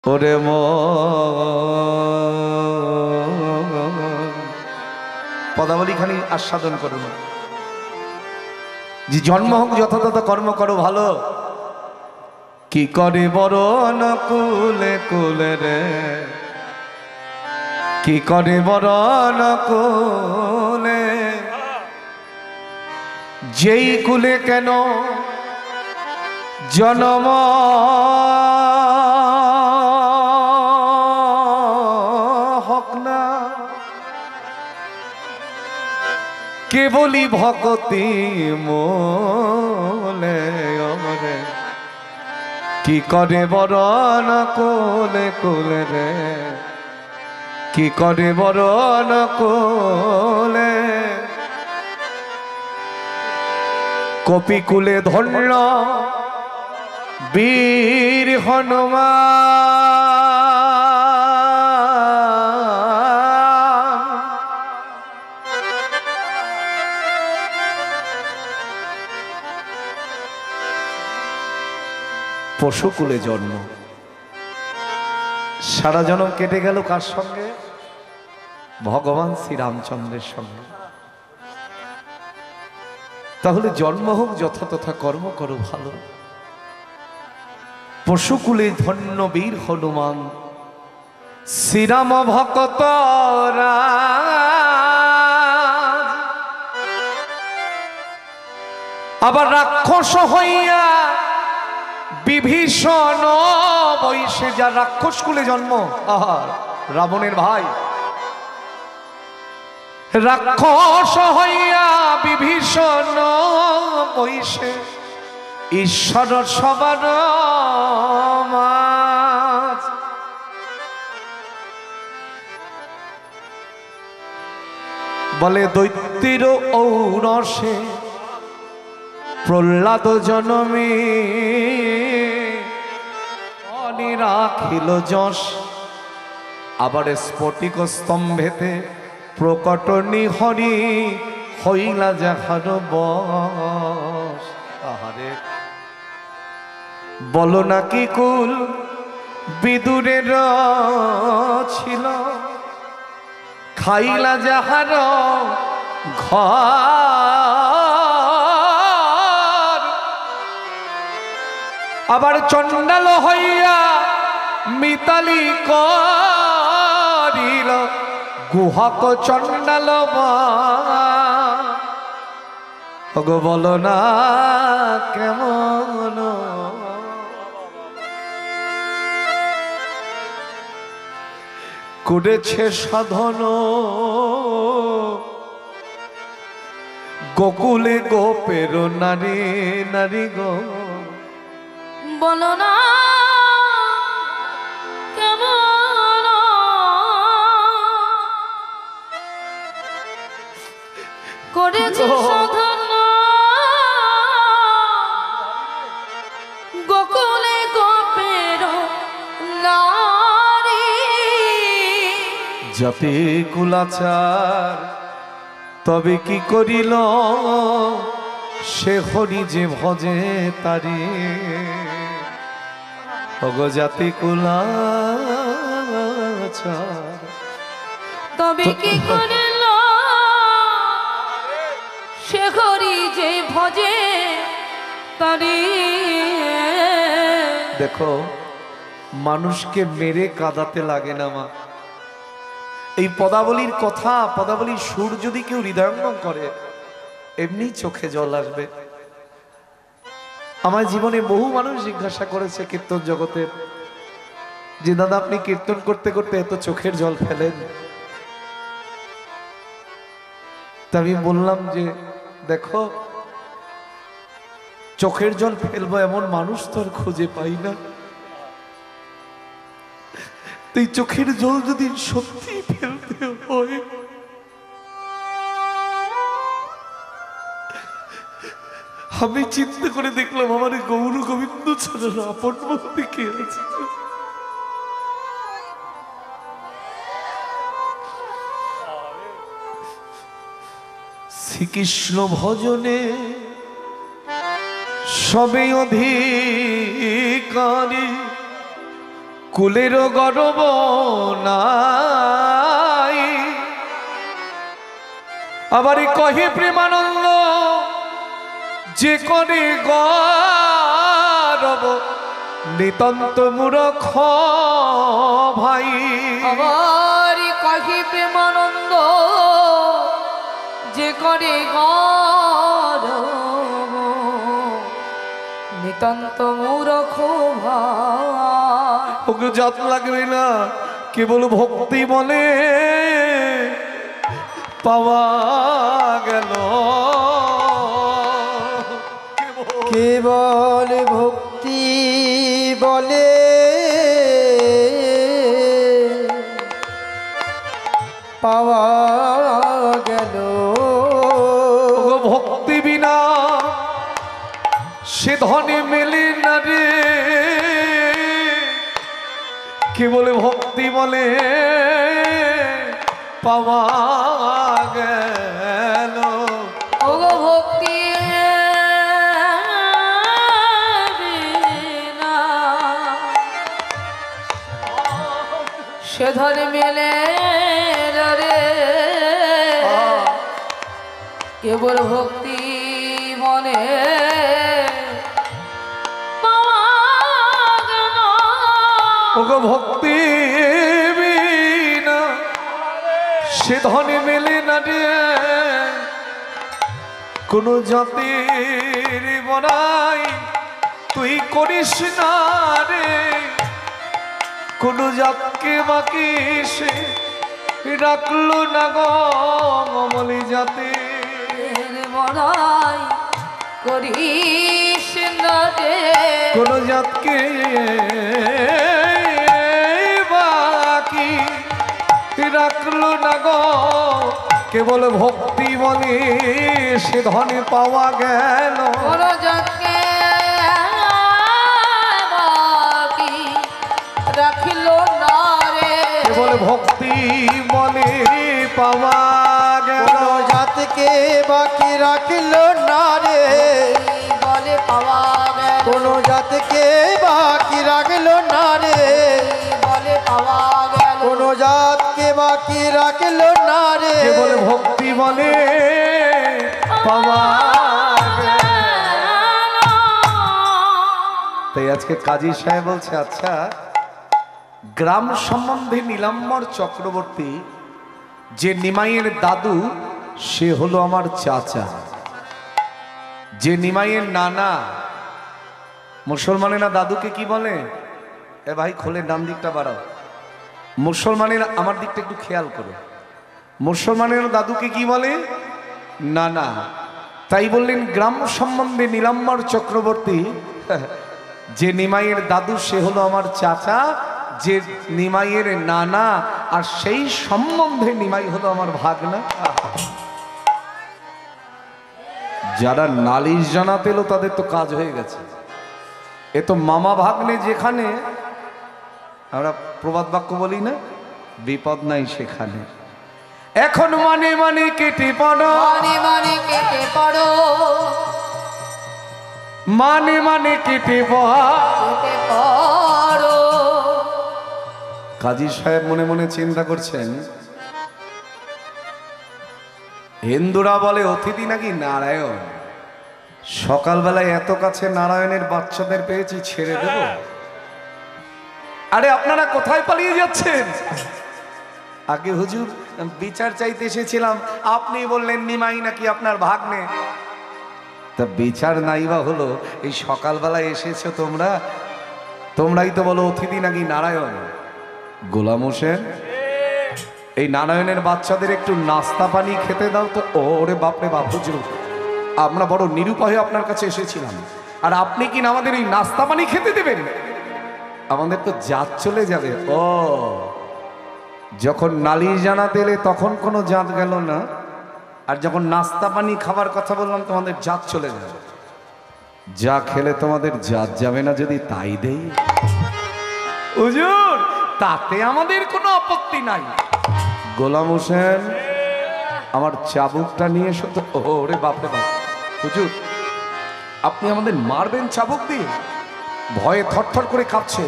ওরে পদাবলী খানি আস্বাদন করুন যে জন্ম হোক যথাযথ কর্ম করো ভালো। কি করে বড় নকুলে কুলে রে, কি করে বড় নকুলে, যেই কুলে কেন জন্ম হক না, কেবলি ভক্তি মোলে ওরে। কি করে বরণ কোলে কোলে রে, কি করে বরণ কোলে, কপিকুলে ধন্য বীর হনুমান, পশুকুলে জন্ম, সারা জন্ম কেটে গেল কার সঙ্গে? ভগবান শ্রীরামচন্দ্রের সঙ্গে। তাহলে জন্ম হোক যথাতথা কর্ম করো ভালো। পশুকুলে ধন্য বীর হনুমান, শ্রীরাম ভক্ত আবার রাক্ষস হইয়া বিভীষণ বৈশে, যা রাক্ষস কুলে জন্ম, রাবণের ভাই, রাক্ষস হইয়া বিভীষণ বৈশে, ঈশ্বর সবার মাঝ, বলে দৈত্যের ঔরসে প্রহ্লাদ জনমে, রাখিল যশ, আবার স্ফটিক স্তম্ভেতে প্রকটনি হরি, হইলা যাহার বশ। আহারে বলো নাকি কুল বিদুরের ছিল, খাইলা যাহার ঘর, আবার চণ্ডাল হইয়া মিতালি করিল, গুহক চণ্ডাল গো, বলো না কেমন করেছে সাধন, গোকুলে গোপের নারী নারী গো, বলো না কেমন করেছে সাধন, গোকুলে গোপের নারী, যাতে কুলাচার তবে কি করিল, সে হরি যে ভজে তারি, ওগো জাতি কুলাচার তবে কি করিল, সে হরি যে ভজে তারি। দেখো মানুষকে মেরে কাঁদাতে লাগে না মা। এই পদাবলীর কথা, পদাবলীর সুর যদি কেউ হৃদয়ঙ্গম করে এমনি চোখে জল আসবে। আমার জীবনে বহু মানুষ জিজ্ঞাসা করেছে কীর্তন জগতের, যে দাদা আপনি কীর্তন করতে করতে এত চোখের জল ফেলেন। তা আমি বললাম যে দেখো চোখের জল ফেলবো এমন মানুষ তো আর খুঁজে পাই না। এই চোখের জল যদি সত্যি ফেলতে হয়, আমি চিন্তা করে দেখলাম আমার গৌর গোবিন্দ ছাড়া আপন বলতে কে আছে। শ্রীকৃষ্ণ ভজনে সবে অধিকারী কুলের গর্ব নাই, আবার কহে প্রেমানন্দ যে করে গর্ব নিতান্ত মূর্খ ভাই। আবার কহি প্রেমানন্দ যে করে গর্ব নিতান্ত মূর্খ ভাই। ওকে জাত লাগবে না, কেবল ভক্তি বলে পাওয়া গেল, কেবল ভক্তি বলে পাওয়া গেল। ও ভক্তি বিনা সে ধনে মেলে না রে, কেবল ভক্তি বলে পাওয়া গেল। ও ভক্তি সে ধরে মেলে রে, কেবল ভক্তি মনে ওগো ভক্তি বিনা সে ধনে মেলে না রে, কোন জাতির বড়াই তুই করিস না রে, কোন জাতকে বাকি সে রাখলো না গো অমলি জাতি। বড়াই করিস না রে, কোন জাতকে বাকি রাখলো না গো, কেবল ভক্তি বলে সে ধনে পাওয়া গেল। কোন যাকে বাকি রাখিল না রে, কেবল ভক্তি বলে পাওয়া গেল। কোন জাতকে বাকি রাখিল না রে, বলে পাওয়া গেল। কোন জাতকে বাকি রাখিল না রে, বলে পাওয়া গেল। কোন জাতকে বাকি রাখিল না রে, কেবল ভক্তি বলে পাওয়া গেল। তাই আজকে কাজী সাহেব বলছে, আচ্ছা গ্রাম সম্বন্ধে নীলাম্বর চক্রবর্তী যে নিমাইয়ের দাদু সে হলো আমার চাচা, যে নিমাইয়ের নানা। মুসলমানেরা দাদুকে কি বলে? এ ভাই খোলে, ডান দিকটা বাড়াও। মুসলমানেরা আমার দিকটা একটু খেয়াল করো, মুসলমানের দাদুকে কি বলে? নানা। তাই বললেন গ্রাম সম্বন্ধে নীলাম্বর চক্রবর্তী যে নিমাইয়ের দাদু সে হলো আমার চাচা, যে নিমাইয়ের নানা, আর সেই সম্বন্ধে নিমাই হলো আমার ভাগনা। যারা নালিশ জানাতে এলো তাদের তো কাজ হয়ে গেছে। এ তো মামা ভাগ্নে, যেখানে আমরা প্রবাদ বাক্য বলি না, বিপদ নাই সেখানে। এখন মানে মানে কেটে পড়ো, মানে মানে কেটে পড়ো, মানে মানে কেটে পড়ো। কেটে পড়ো। কাজী সাহেব মনে মনে চিন্তা করছেন, হিন্দুরা বলে অতিথি নাকি নারায়ণ, সকালবেলায় এত কাছে নারায়ণের বাচ্চাদের পেয়েছি, ছেড়ে দেব? আরে আপনারা কোথায় পালিয়ে যাচ্ছেন? আগে হুজুর বিচার চাইতে এসেছিলাম, আপনি বললেন নিমাই নাকি আপনার ভাগ্নে। তা বিচার নাই বা হলো, এই সকালবেলায় এসেছো তোমরা, তোমরাই তো বলো অতিথি নাকি নারায়ণ। গোলাম হোসেন, এই নারায়ণের বাচ্চাদের একটু নাস্তা পানি খেতে দাও তো। ওরে বাপরে বাপ হুজুর, আমরা বড় নিরুপায় আপনার কাছে এসেছিলাম, আর আপনি কি না আমাদের এই নাস্তা পানি খেতে দেবেন? আমাদের তো জাত চলে যাবে। ও, যখন নালিশ জানাতে এলে তখন কোনো জাত গেল না, আর যখন নাস্তা পানি খাবার কথা বললাম তোমাদের জাত চলে যাবে। যা খেলে তোমাদের জাত যাবে না যদি তাই দেই হুজুর, তাতে আমাদের কোনো আপত্তি নাই। গোলাম হোসেন, আমার চাবুকটা নিয়ে এসো তো। ওরে বাপরে বাপ হুজুর, আপনি আমাদের মারবেন চাবুক দিয়ে? ভয়ে থরথর করে কাঁপছে।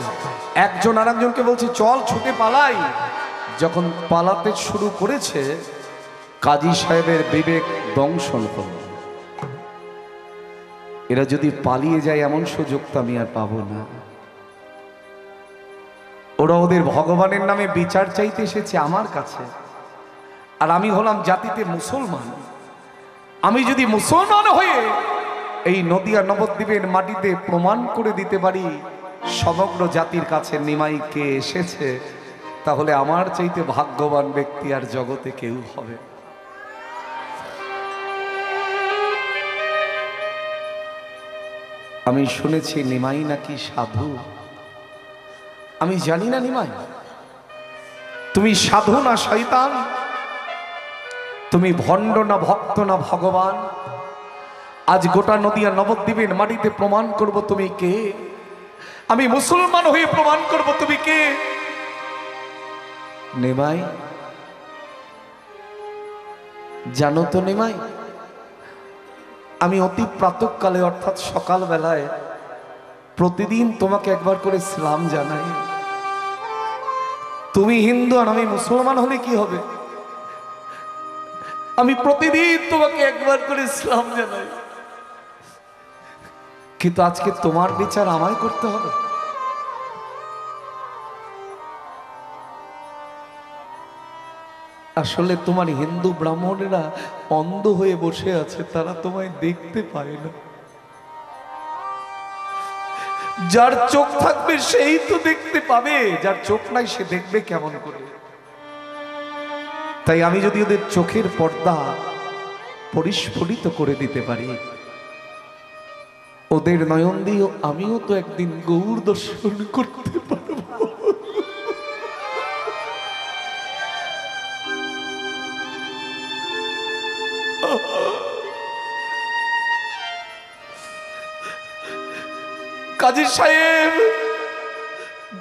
একজন আর একজনকে বলছে চল ছুটে পালাই। যখন পালাতে শুরু করেছে, কাজী সাহেবের বিবেক দংশন করল। এরা যদি পালিয়ে যায় এমন সুযোগ তো আমি আর পাবো না। ওরা ওদের ভগবানের নামে বিচার চাইতে এসেছে আমার কাছে, আর আমি হলাম জাতিতে মুসলমান। আমি যদি মুসলমান হয়ে এই নদিয়া নবদ্বীপের মাটিতে প্রমাণ করে দিতে পারি সমগ্র জাতির কাছে নিমাই কে এসেছে, তাহলে আমার চাইতে ভাগ্যবান ব্যক্তি আর জগতে কেউ হবে। আমি শুনেছি নিমাই নাকি সাধু। আমি জানি না নিমাই তুমি সাধু না শয়তান, তুমি ভণ্ড না ভক্ত না ভগবান। আজ গোটা নদিয়া নবদ্বীপের মাটিতে প্রমাণ করব তুমি কে। আমি মুসলমান হয়ে প্রমাণ করব তুমি কে। নিমাই জানো তো নিমাই, আমি অতি প্রাতঃকালে অর্থাৎ সকাল বেলায় প্রতিদিন তোমাকে একবার করে সালাম জানাই। তুমি হিন্দু আর আমি মুসলমান হলে কি হবে? আমি প্রতিদিন তোমাকে একবার করে সালাম জানাই, কিন্তু আজকে তোমার বিচার আমায় করতে হবে। আসলে তোমার হিন্দু ব্রাহ্মণেরা অন্ধ হয়ে বসে আছে, তারা তোমায় দেখতে পায় না। যার চোখ থাকবে সেই তো দেখতে পাবে, যার চোখ নাই সে দেখবে কেমন করে? তাই আমি যদি ওদের চোখের পর্দা পরিস্ফুটিত করে দিতে পারি, ওদের নয়ন দিয়ে আমিও তো একদিন গৌর দর্শন করতে পারবো। কাজী সাহেব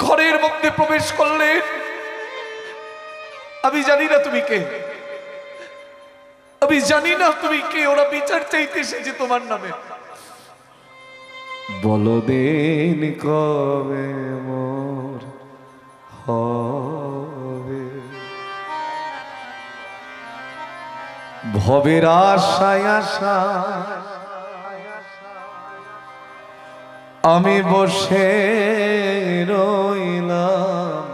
ঘরের মধ্যে প্রবেশ করলেন। আমি জানি না তুমি কে, আমি জানি না তুমি কে। ওরা বিচার চাইতে এসেছে তোমার নামে। বলো দিন কবে মোর হবে, ভবের আশায় আশায় আমি বসে রইলাম।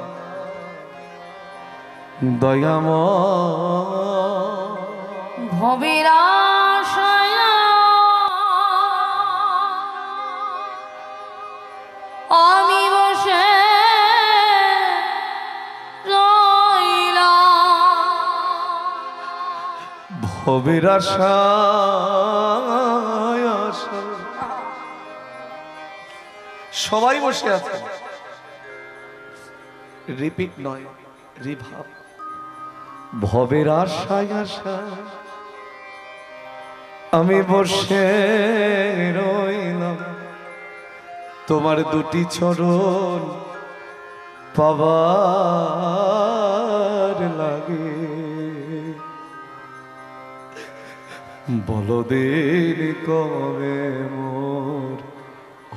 দয়াময় ভবের আশায় আমি বসে রইলাম। ভবের আশায় আশায় সবাই বসে আছে। রিপিট নয়, রিভাব। ভবের আশায় আশায় আমি বসে রইলাম, তোমার দুটি চরণ পাবার লাগে। বলো দিন কবে মোর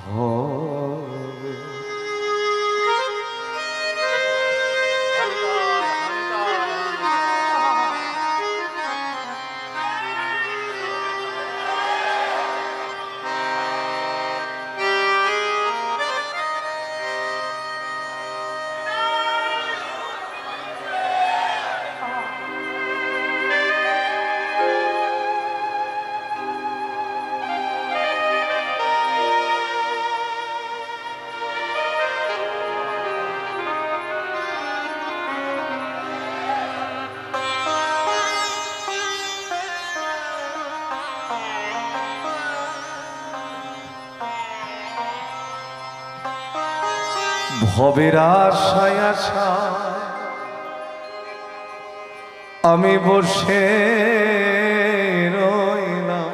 হবে। ভবের আশায় আশায় আমি বসে রইলাম।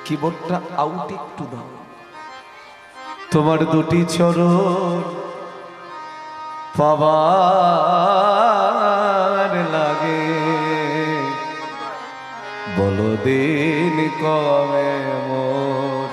কিবোর্ডটা আউট একটু দাও। তোমার দুটি চরণ পাবার লাগে। বলো দিন কবে মোর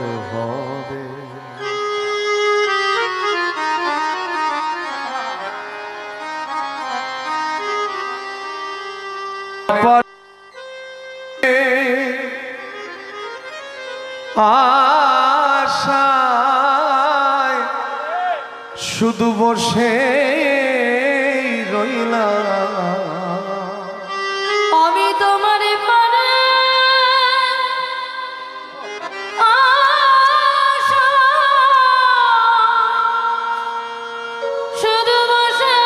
শুধু বসে রইলাম আমি তোমার পানে শুধু বসে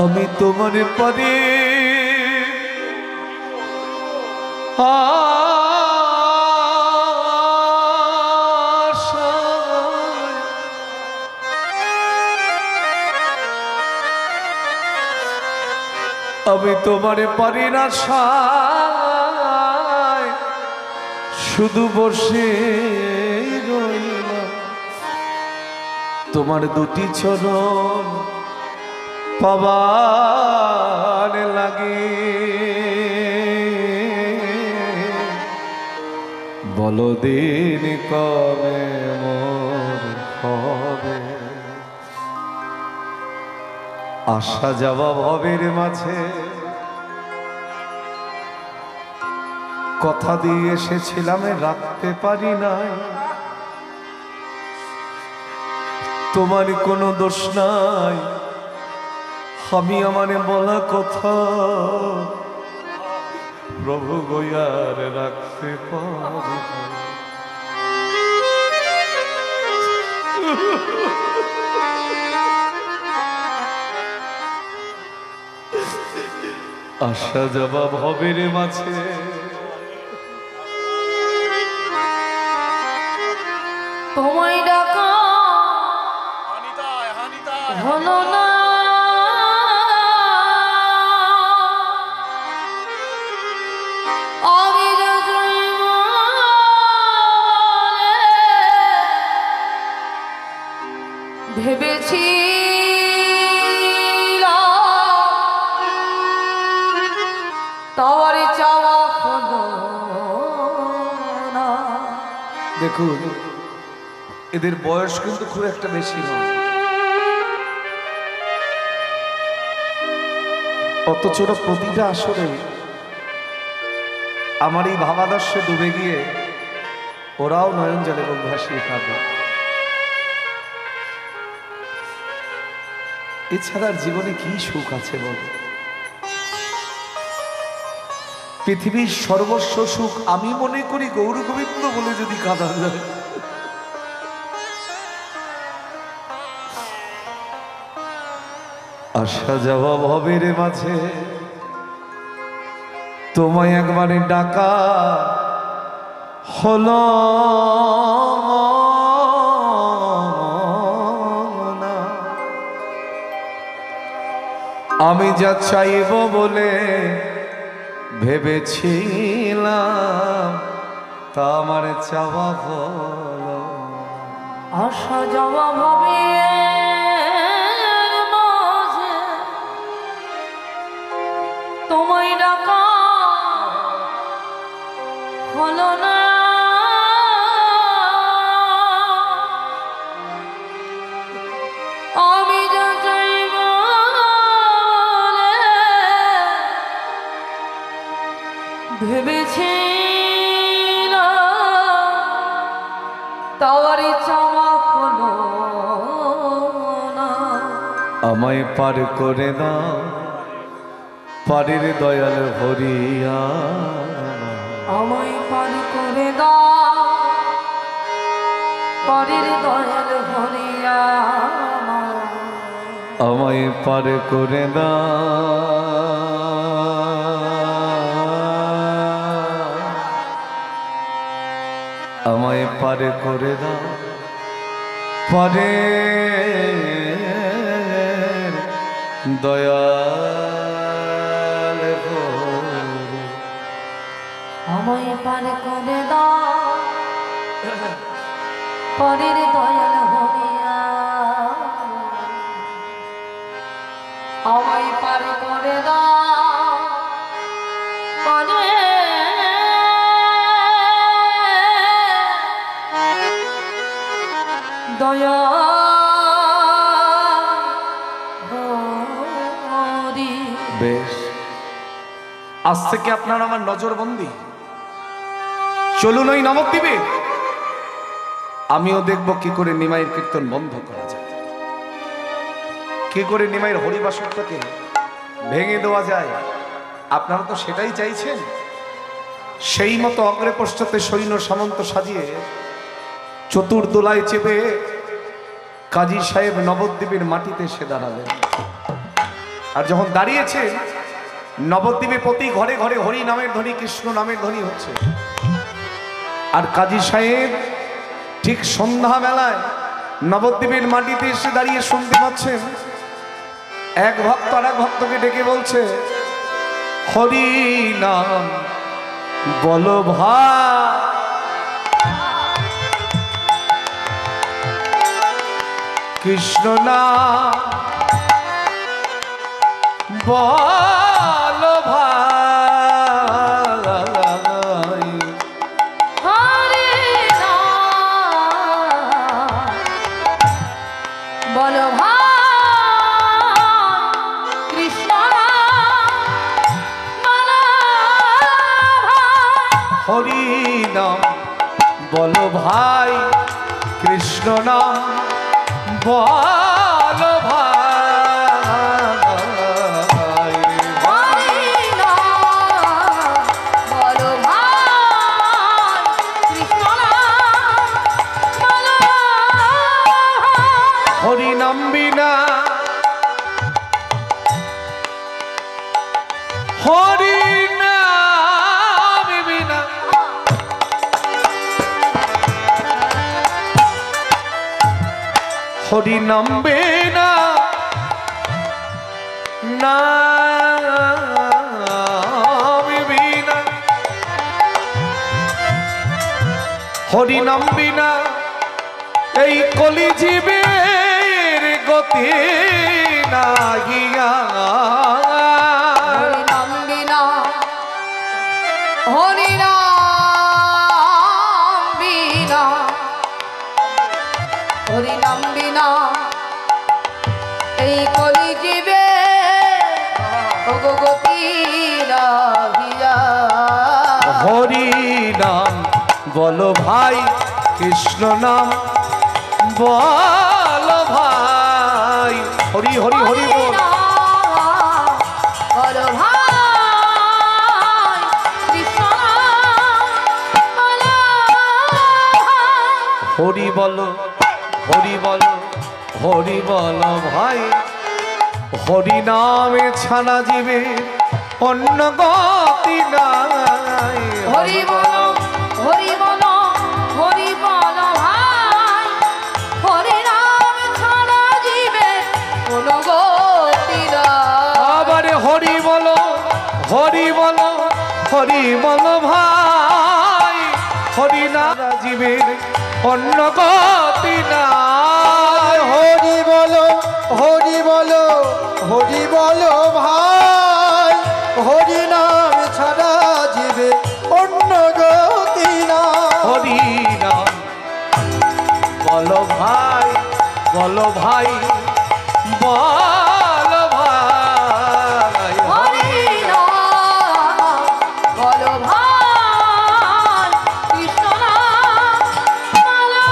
আমি তোমার পানে আমি তোমার পারি না আশায় শুধু বসে রইলাম তোমার দুটি চরণ পাবার লাগে বলো দিন কবে মোর হবে আসা যাওয়া ভবের মাঝে কথা দিয়ে এসেছিলাম রাখতে পারি নাই তোমার কোনো দোষ নাই আমি আমার বলা কথা প্রভু গয়ার রাখতে পারি আসা যাওয়া ভবের মাঝে তোমায় ডাকা হলো না আমি ভেবেছি তার চাওয়া হলো না। দেখুন এদের বয়স কিন্তু খুব একটা বেশি নয় অথচ ওরা প্রতিটা আসরে আমার এই ভাবাদর্শে ডুবে গিয়ে ওরাও নয়ন জলে মুখ ভাসিয়ে খাবে এছাড়া জীবনে কি সুখ আছে বল পৃথিবীর সর্বস্ব সুখ আমি মনে করি গৌর গোবিন্দ বলে যদি কাঁদা যায় আসা যাওয়া ভবের মাঝে তোমায় একবারে ডাকা হলো না আমি যা চাইব বলে ভেবেছিলাম তা আমার চাওয়া হলো আসা যাওয়া ভাবে মাঝে তোমায় ডাকা হলো না আমি যা চাইব ভেবেছি তাওয়ারি চাওয়া হলো না আমায় পার করে দাও পারের দয়াল হরিয়া আমায় পার করে দাও পরের দয়াল হরিয়া আমায় পার করে দাও আমায় পার করে দাও পারে দয়াল আমায় পার করে দাও পরের দয়াল হরিয়া আমায় পার করে দাও পরে দয়া বেশ আজ থেকে আপনার আমার নজরবন্দি চলুন ওই নবদ্বীপে, আমিও দেখব কি করে নিমাইয়ের কীর্তন বন্ধ করা যায়, কি করে নিমাইয়ের হরিবাসরটাকে ভেঙে দেওয়া যায়। আপনারা তো সেটাই চাইছেন। সেই মতো অগ্রে পশ্চাতে সৈন্য সামন্ত সাজিয়ে চতুর্দোলায় চেপে কাজী সাহেব নবদ্বীপের মাটিতে এসে দাঁড়ালেন। আর যখন দাঁড়িয়েছে, নবদ্বীপে প্রতি ঘরে ঘরে হরি নামের ধ্বনি, কৃষ্ণ নামের ধ্বনি হচ্ছে। আর কাজী সাহেব ঠিক সন্ধ্যা বেলায় নবদ্বীপের মাটিতে এসে দাঁড়িয়ে শুনতে পাচ্ছেন এক ভক্ত আর এক ভক্তকে ডেকে বলছে, হরি নাম বলো ভাই, কৃষ্ণ নাম বলো ভাই, হরে নাম বলো ভাই, কৃষ্ণ নাম বলো ভাই। হরি নাম বলো ভাই, কৃষ্ণ নাম বলো ভাই, হরে নাম বলো ভাই, কৃষ্ণ নাম বলো ভাই। হরি নাম বিনা, হরি নাম বিনা, হরি নাম বিনা নাম বিনা, হরি নাম বিনা এই কলি জীবের গতি নাহিয়া। হরি নাম বিনা, হরি নাম বিনা, হরি নাম বিনা এই কলি জীবে গতি লাগিয়া। হরি নাম বলো ভাই, কৃষ্ণ নাম বলো ভাই, হরি হরি হরি বল, বলো ভাই, কৃষ্ণ নাম বলো ভাই। হরি বলো, হরি বলো, হরি বলো ভাই, হরি নামে ছাড়া জীবে অন্য গতি নাই। হরি বলো, হরি বলো, হরি বলো ভাই, হরি নাম ছাড়া জীবে কোনো গতি নাই। আবার হরি বলো, হরি বলো, হরি বলো ভাই, হরি নাম জীবের অন্য গতি নাই। হরি বলো, হরি বলো, হরি বলো ভাই, হরি নাম ছাড়া জীবে অন্য গতি না। হরি নাম বলো ভাই, বলো ভাই, বলো ভাই, হরি নাম বলো ভাই, কৃষ্ণ নাম বলো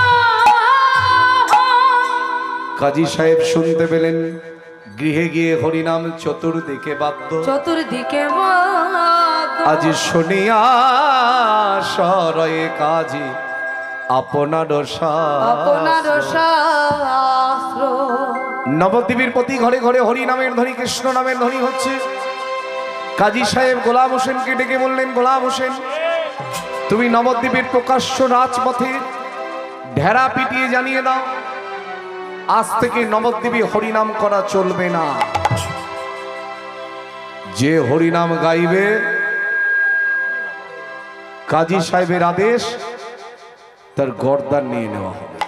ভাই। কাজী সাহেব শুনতে পেলেন, গৃহে গিয়ে হরিনাম চতুর্দিকে বাদ্য। চতুর্দিকে বাদ্য। আজ শুনিয়া সরয়ে কাজী আপনার আপনার শাস্ত্র। নবদ্বীপের প্রতি ঘরে ঘরে হরি নামের ধ্বনি, কৃষ্ণ নামের ধ্বনি হচ্ছে। কাজী সাহেব গোলাম হোসেনকে ডেকে বললেন, গোলাম হোসেন, তুমি নবদ্বীপের প্রকাশ্য রাজপথে ঢেরা পিটিয়ে জানিয়ে দাও, আজ থেকে নবদ্বীপে হরিনাম করা চলবে না। যে হরিনাম গাইবে, কাজী সাহেবের আদেশ, তার গর্দান নিয়ে নেওয়া হবে।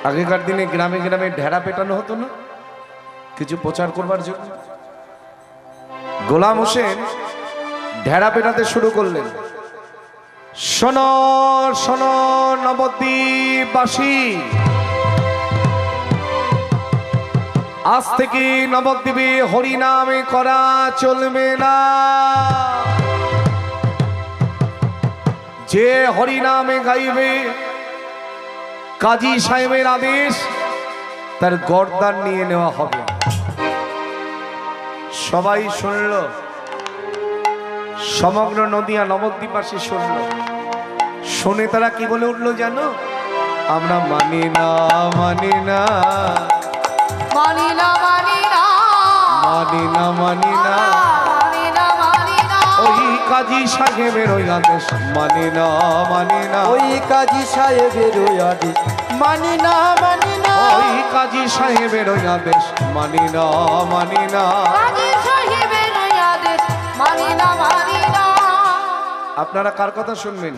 আগেকার দিনে গ্রামে গ্রামে ঢেরা পেটানো হতো না, কিছু প্রচার করবার জন্য। গোলাম হোসেন ঢেরা পেটাতে শুরু করলেন। শোনো শোনো নবদ্বীপবাসী, আজ থেকে নবদ্বীপে হরিনামে করা চলবে না। যে হরিনামে গাইবে কাজী সাহেবের আদেশ তার গর্দান নিয়ে নেওয়া হবে। সবাই শুনল, সমগ্র নদিয়া নবদ্বীপবাসী শুনল। শুনে তারা কি বলে উঠলো জানো? আমরা মানি না, মানি না, মানি না, মানি না, মানি না, মানি না, মানি না, মানি না, ওই কাজী সাহেবের ওই আদেশ মানি না, মানি না, ওই কাজী সাহেবের ওই আদেশ মানি না, মানি না, ওই কাজী সাহেবের ওই আদেশ মানি না, মানি না। কাজী সাহেবের ওই আদেশ মানি না, মানি না। আপনারা কার কথা শুনবেন?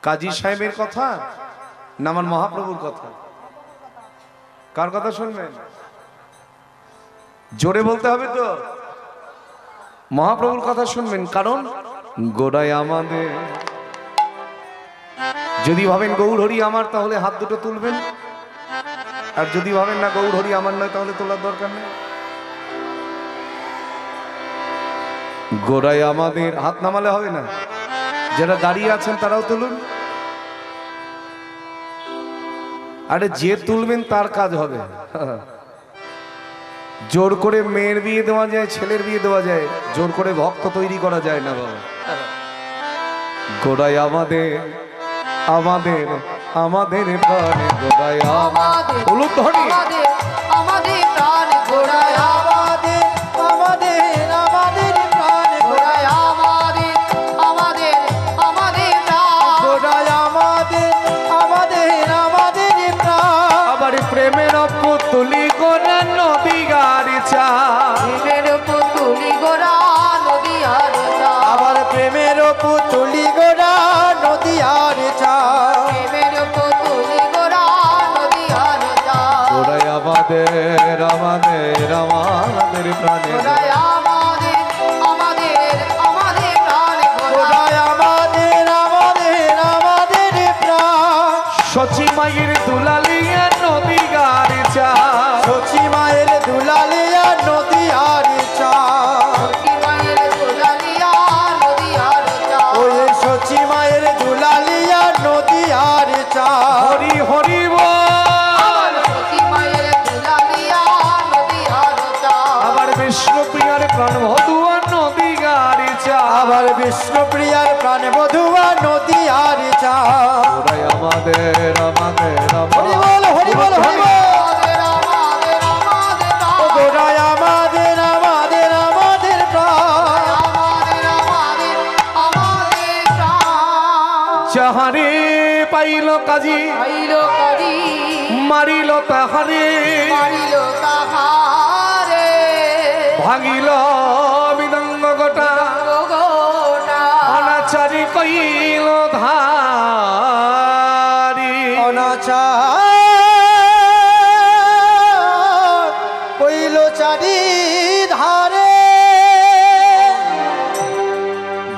কাজী সাহেবের কথা না আমার মহাপ্রভুর কথা? কার কথা শুনবেন? জোরে বলতে হবে তো। মহাপ্রভুর কথা শুনবেন, কারণ গোড়ায় আমাদের। যদি ভাবেন গৌর হরি আমার, তাহলে হাত দুটো তুলবেন। আর যদি ভাবেন না গৌর হরি আমার নয়, তাহলে তোলার দরকার নেই। গোড়ায় আমাদের, হাত নামালে হবে না। যারা দাঁড়িয়ে আছেন তারাও তুলুন। আরে যে তুলবেন তার কাজ হবে। জোর করে মেয়ের বিয়ে দেওয়া যায়, ছেলের বিয়ে দেওয়া যায়, জোর করে ভক্ত তৈরি করা যায় না বাবা। গোড়ায় আমাদের, আমাদের, আমাদের প্রাণে গোড়ায় আমাদের, হলুদ ধনী, আমাদের, আমাদের প্রাণ গোড়ায় আমাদের, আমাদের, আমাদের প্রাণ গোড়ায় আমাদের, আমাদের, আমাদের প্রাণ গোড়ায় আমাদের, আমাদের, আমাদের প্রাণ। আবার প্রেমের পুতুলি গোনা নদী গাড়ি চা, প্রেমের পুতুলি গোড়া নদী আর আবার প্রেমের পুতুলি গোড়া নদী আর চা। প্রেমের পুতুলি গোড়া নদী আর গোড়ায় আমাদের, আমাদের, আমাদের প্রাণে গোড়ায় আমাদের, আমাদের, আমাদের প্রাণ গোড়ায় গোড়ায় আমাদের, আমাদের, আমাদের প্রাণ। সচি মায়ের দুলালিয়া নদী গাড়ি চা, সচি মায়ের দুলালিয়া নদী আর চা। মায়ের দুলালিয়া নদী আর ওই সচি মায়ের দুলালিয়া নদী আর চা। হরি হরি বল। মায়ের দুলালিয়া নদী আর আবার বিষ্ণুপ্রিয়ার প্রাণ ভদুয়া নদী গাড়ি চা, আবার বিষ্ণুপ্রিয়ার প্রাণ বধুয়া নদী আর চা। গোড়ায় আমাদের, আমাদের, হরি বল, হরি বল, হরি বল। আমাদের, আমাদের, আমাদের ও গোড়ায় আমাদের, আমাদের, আমাদের প্রাণ। আমাদের, আমাদের, আমাদের প্রাণ যাহারে পাইল কাজী পাইল কাজী মারিল তাহারে, মারিল তাহারে ভাঙিল মৃদঙ্গ গোটা, গোটা অনাচারি কইল ধারি, অনাচার কইল চারি ধারে।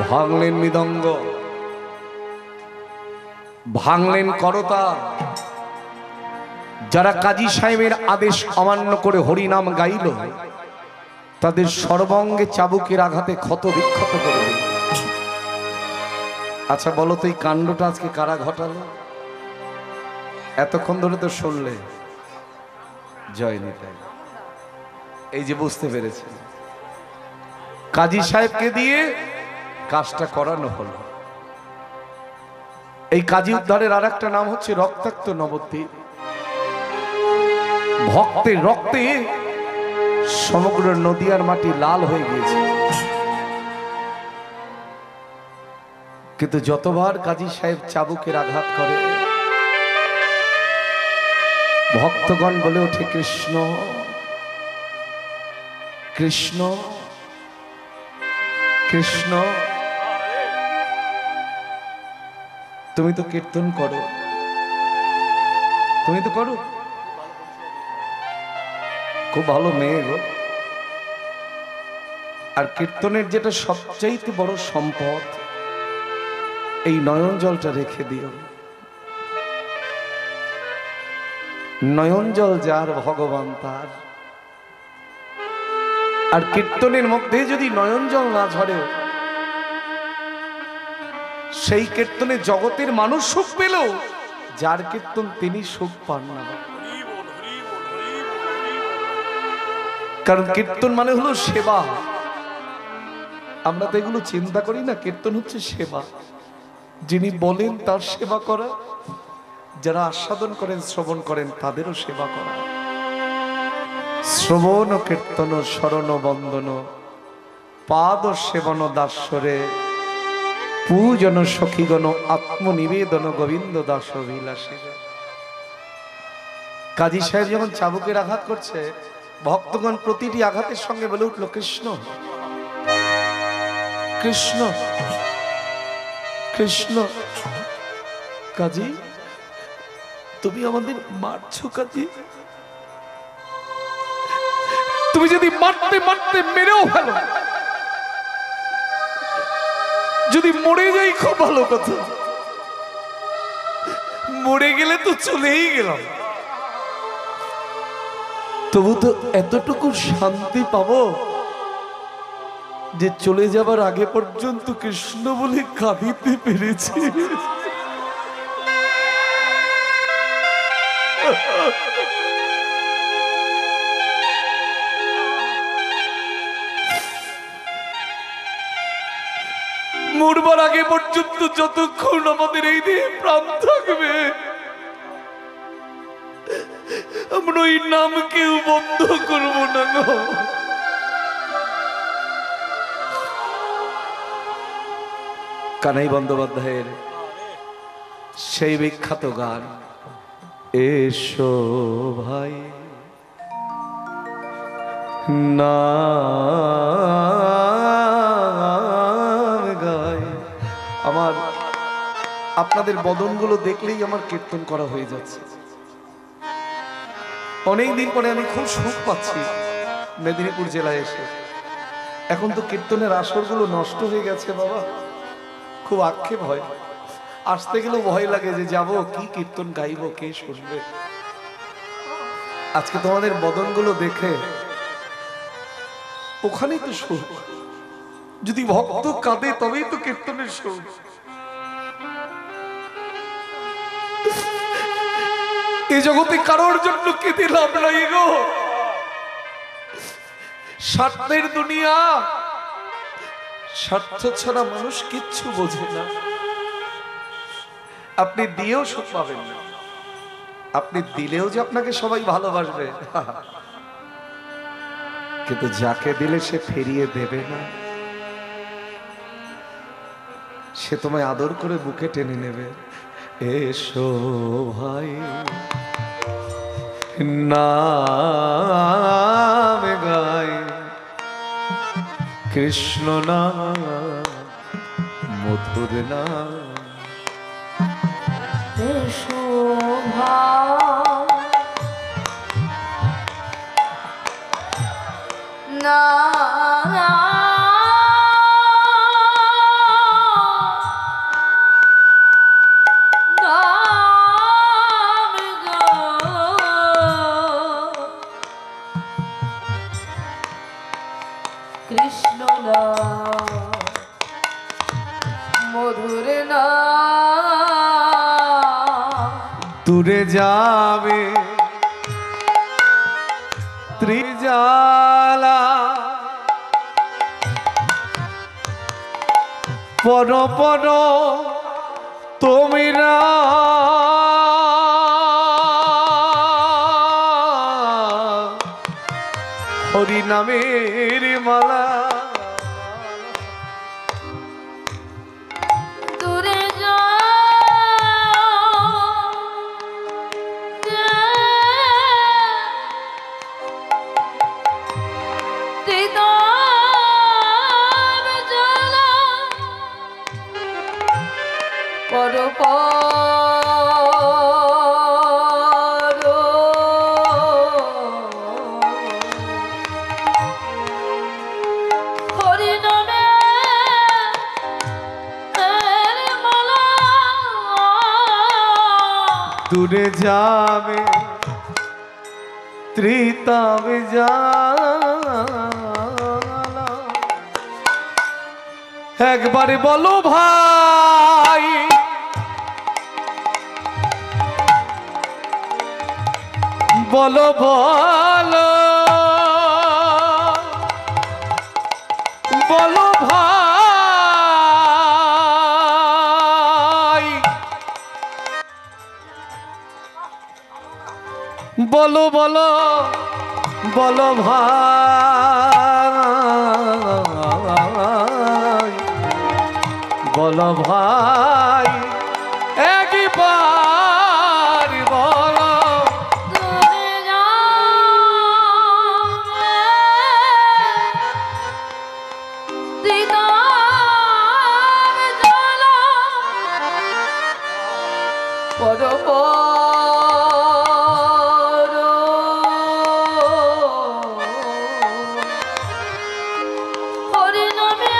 ভাঙলেন মৃদঙ্গ, ভাঙলেন করতা। যারা কাজী সাহেবের আদেশ অমান্য করে হরিনাম গাইল, তাদের সর্বাঙ্গে চাবুকের আঘাতে ক্ষত বিক্ষত করে দিল। আচ্ছা বলো তো, এই কাণ্ডটা আজকে কারা ঘটালো? এতক্ষণ ধরে তো শুনলে জয় নিতাই। এই যে বুঝতে পেরেছে, কাজী সাহেবকে দিয়ে কাজটা করানো হলো। এই কাজী উদ্ধারের আর একটা নাম হচ্ছে রক্তাক্ত নবদ্বীপ। ভক্তের রক্তে সমগ্র নদিয়ার মাটি লাল হয়ে গিয়েছে। কিন্তু যতবার কাজী সাহেব চাবুকের আঘাত করে, ভক্তগণ বলে ওঠে কৃষ্ণ কৃষ্ণ কৃষ্ণ। তুমি তো কীর্তন করো, তুমি তো করো, খুব ভালো মেয়ে গো। আর কীর্তনের যেটা সবচাইতে বড় সম্পদ, এই নয়ন জলটা রেখে দিও। নয়ন জল যার ভগবান তার। আর কীর্তনের মধ্যে যদি নয়ন জল না ঝরে, সেই কীর্তনে জগতের মানুষ সুখ পেল, যার কীর্তন তিনি সুখ পান না। কারণ কীর্তন মানে হলো সেবা। আমরা তো এগুলো চিন্তা করি না। কীর্তন হচ্ছে সেবা। যিনি বলেন তার সেবা করা, যারা আস্বাদন করেন শ্রবণ করেন তাদেরও সেবা করা। শ্রবণ কীর্তন শরণ বন্দন পাদ সেবন দাসরে পূজন সখীগণ আত্মনিবেদন গোবিন্দ দাস অভিলাষী। কাজী সাহেব যখন চাবুকের আঘাত করছে, ভক্তগণ প্রতিটি আঘাতের সঙ্গে বলে উঠল কৃষ্ণ কৃষ্ণ কৃষ্ণ। কাজী তুমি আমাদের মারছো কাজী, তুমি যদি মারতে মারতে মেরেও ফেলো, যদি মরে যাই খুব ভালো কথা, মরে গেলে তো চলেই গেলাম, তবু তো এতটুকু শান্তি পাবো যে চলে যাবার আগে পর্যন্ত কৃষ্ণ বলে কাঁদিতে পেরেছি। মরবার আগে পর্যন্ত যতক্ষণ আমাদের এই দেহে প্রাণ থাকবে, আমরা ওই নাম কেউ বন্ধ করবো না গো। কানাই বন্দ্যোপাধ্যায়ের সেই বিখ্যাত গান, এসো ভাই নাম গাই। আমার আপনাদের বদনগুলো দেখলেই আমার কীর্তন করা হয়ে যাচ্ছে। অনেকদিন পরে আমি খুব সুখ পাচ্ছি মেদিনীপুর জেলায় এসে। এখন তো কীর্তনের আসরগুলো নষ্ট হয়ে গেছে বাবা, খুব আক্ষেপ হয়। আসতে গেলেও ভয় লাগে যে যাব, কি কীর্তন গাইব, কে শুনবে। আজকে তোমাদের বদনগুলো দেখে ওখানেই তো সুখ। যদি ভক্ত কাঁদে তবেই তো কীর্তনের সুখ। এই জগতে কারোর জন্য কেঁদে লাভ নাই গো। স্বার্থের দুনিয়া, স্বার্থ ছাড়া মানুষ কিচ্ছু বোঝে না। আপনি দিয়েও সুখ পাবেন না, আপনি দিলেও যে আপনাকে সবাই ভালোবাসবে, কিন্তু যাকে দিলে সে ফিরিয়ে দেবে না। সে তোমায় আদর করে বুকে টেনে নেবে। এসো ভাই নাম গাই, কৃষ্ণ নাম মধুর নাম। এসো ভাই নাম কৃষ্ণ নাম মধুর নাম। দূরে যাবে ত্রিজালা, পর পর তোমরা হরি নামের মালা। দূরে যা পর হরি নামে মালা। দূরে যাবে ত্রিতাবে জালা, একবারে বলো ভাই, বলো বলো, বলো ভাই, বলো বলো, বলো ভাই, বলো ভাই, একবার বলো। দূরে যাবে দিদার জ্বালা হরিনামে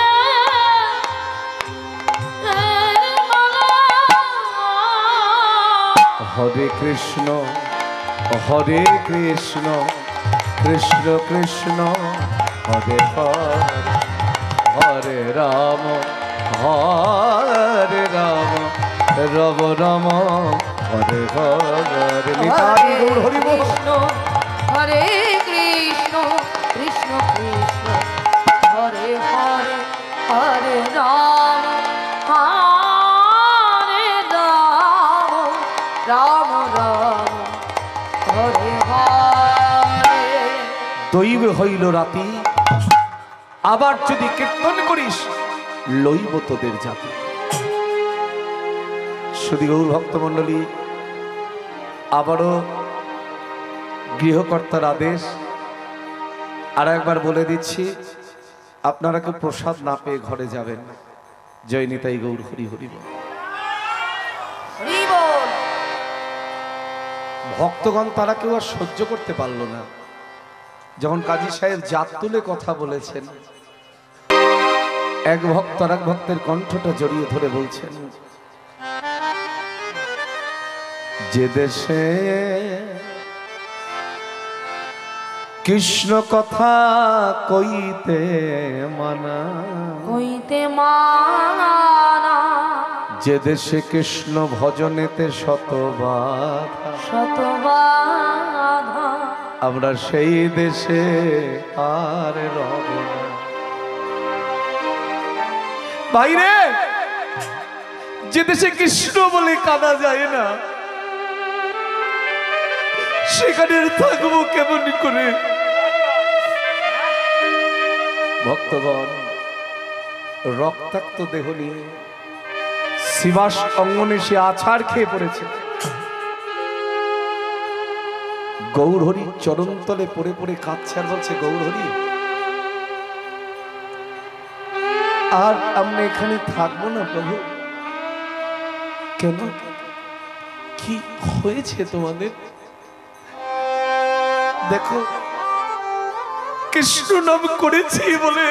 হরে কৃষ্ণ, হরে কৃষ্ণ, কৃষ্ণ কৃষ্ণ, হরে হরে, হরে রাম, হরে রাম, রাম রাম, হরে হরে। নিতাই গৌর হরি বল। কৃষ্ণ হরে কৃষ্ণ, কৃষ্ণ কৃষ্ণ হরে হরে, হরে রাম, হরে রাম, রাম রাম হরে হরে। দৈব হইল রাতি, আবার যদি কীর্তন করিস লইব তোদের জাতি। শুধু গৌর ভক্তমণ্ডলী, আবারও গৃহকর্তার আদেশ আর একবার বলে দিচ্ছি, আপনারা কেউ প্রসাদ না পেয়ে ঘরে যাবেন না। জয় নিতাই গৌর হরি হরি বল। হরি বল। ভক্তগণ তারা কেউ আর সহ্য করতে পারল না, যখন কাজী সাহেব জাত তুলে কথা বলেছেন। এক ভক্ত আর এক ভক্তের কণ্ঠটা জড়িয়ে ধরে বলছেন, যে দেশে কৃষ্ণ কথা কইতে মানা, কইতে মানা, যে দেশে কৃষ্ণ ভজনেতে শত বাধা, শত বাধা, আমরা সেই দেশে আর রব না। বাইরে যে দেশে কৃষ্ণ বলে কাঁদা যায় না, সেখানে থাকবো কেমন করে? ভক্তগণ রক্তাক্ত দেহ নিয়ে শিবাস অঙ্গনে সে আছাড় খেয়ে পড়েছে। গৌরহরি চরণতলে পড়ে পড়ে কাঁদছে আর বলছে, গৌরহরি আর আমরা এখানে থাকবো না প্রভু। কেন, কি হয়েছে তোমাদের? দেখো, কৃষ্ণ নাম করেছি বলে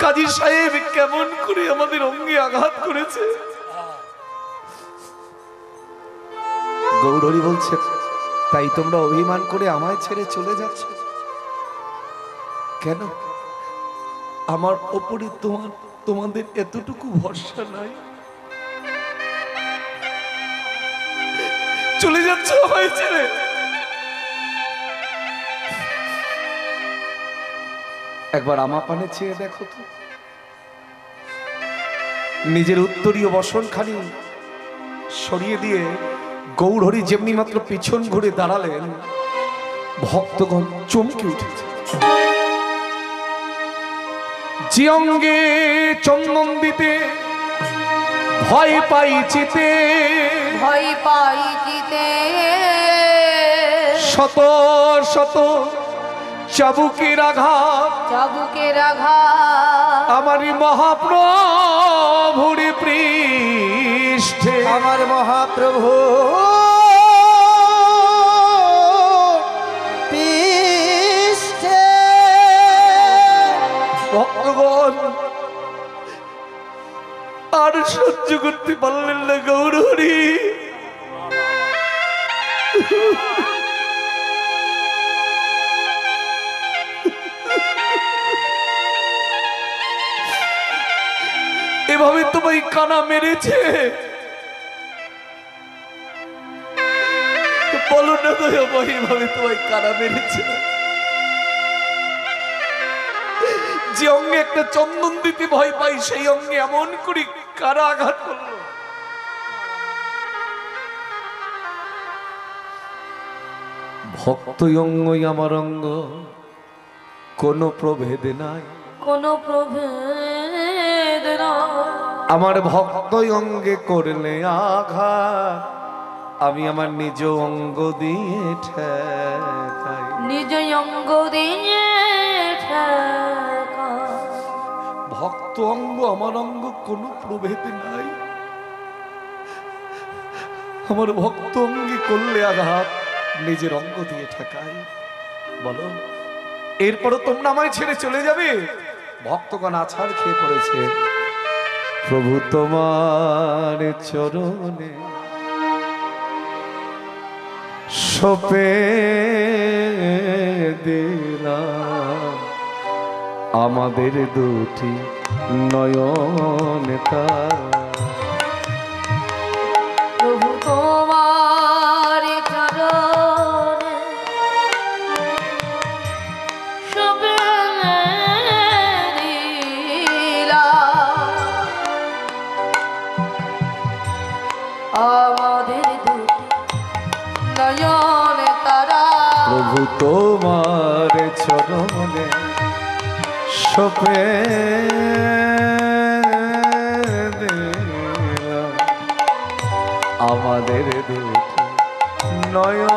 কাজী সাহেব কেমন করে আমাদের অঙ্গে আঘাত করেছে। গৌরহরি বলছে, তাই তোমরা অভিমান করে আমায় ছেড়ে চলে যাচ্ছ কেন? আমার ওপরে তোমাদের এতটুকু ভরসা নাই? চলে যাচ্ছ আমায় ছেড়ে? একবার আমার পানে চেয়ে দেখো তো। নিজের উত্তরীয় বসনখানি সরিয়ে দিয়ে গৌরহরি যেমনি মাত্র পিছন ঘুরে দাঁড়ালেন, ভক্তগণ চমকে উঠেছে। যে অঙ্গে চন্দন দিতে ভয় পাই চিতে, ভয় পাই চিতে, শত শত চাবুকের আঘাত, চাবুকের আঘাত, আমারই মহাপ্রভুর পৃষ্ঠে, আমার মহাপ্রভু পৃষ্ঠে। ভক্তগণ আর সহ্য করতে পারলেন না গৌরহরি। এভাবে তোমায় কানা মেরেছে? বলো না দয়াময়, এভাবে তোমায় কানা মেরেছে? যে অঙ্গে একটা চন্দন দিতে ভয় পাই সেই অঙ্গে এমন করে কারা আঘাত করলো? ভক্ত অঙ্গই আমার অঙ্গ, কোনো প্রভেদ নাই, কোনো প্রভেদ নয়। আমার ভক্ত অঙ্গে করলে আঘাত আমি আমার নিজ অঙ্গ দিয়ে ঠেকাই। নিজ অঙ্গ দিয়ে ঠেকাই। ভক্ত অঙ্গ আমার অঙ্গ কোনো প্রভেদ নাই, আমার ভক্ত অঙ্গে করলে আঘাত নিজের অঙ্গ দিয়ে ঠেকাই। বলো এরপরও তোমরা আমায় ছেড়ে চলে যাবে? ভক্তগণ আছাড় খেয়ে পড়েছে। প্রভু তোমার চরণে সপে দিলাম আমাদের দুটি নয়ন তারা। প্রভু তোমার চরণে সবে দিলাম আমাদের দুটি নয়ন তারা। প্রভু তোমার চরণে সপে দিলাম আমাদের দুটি নয়ন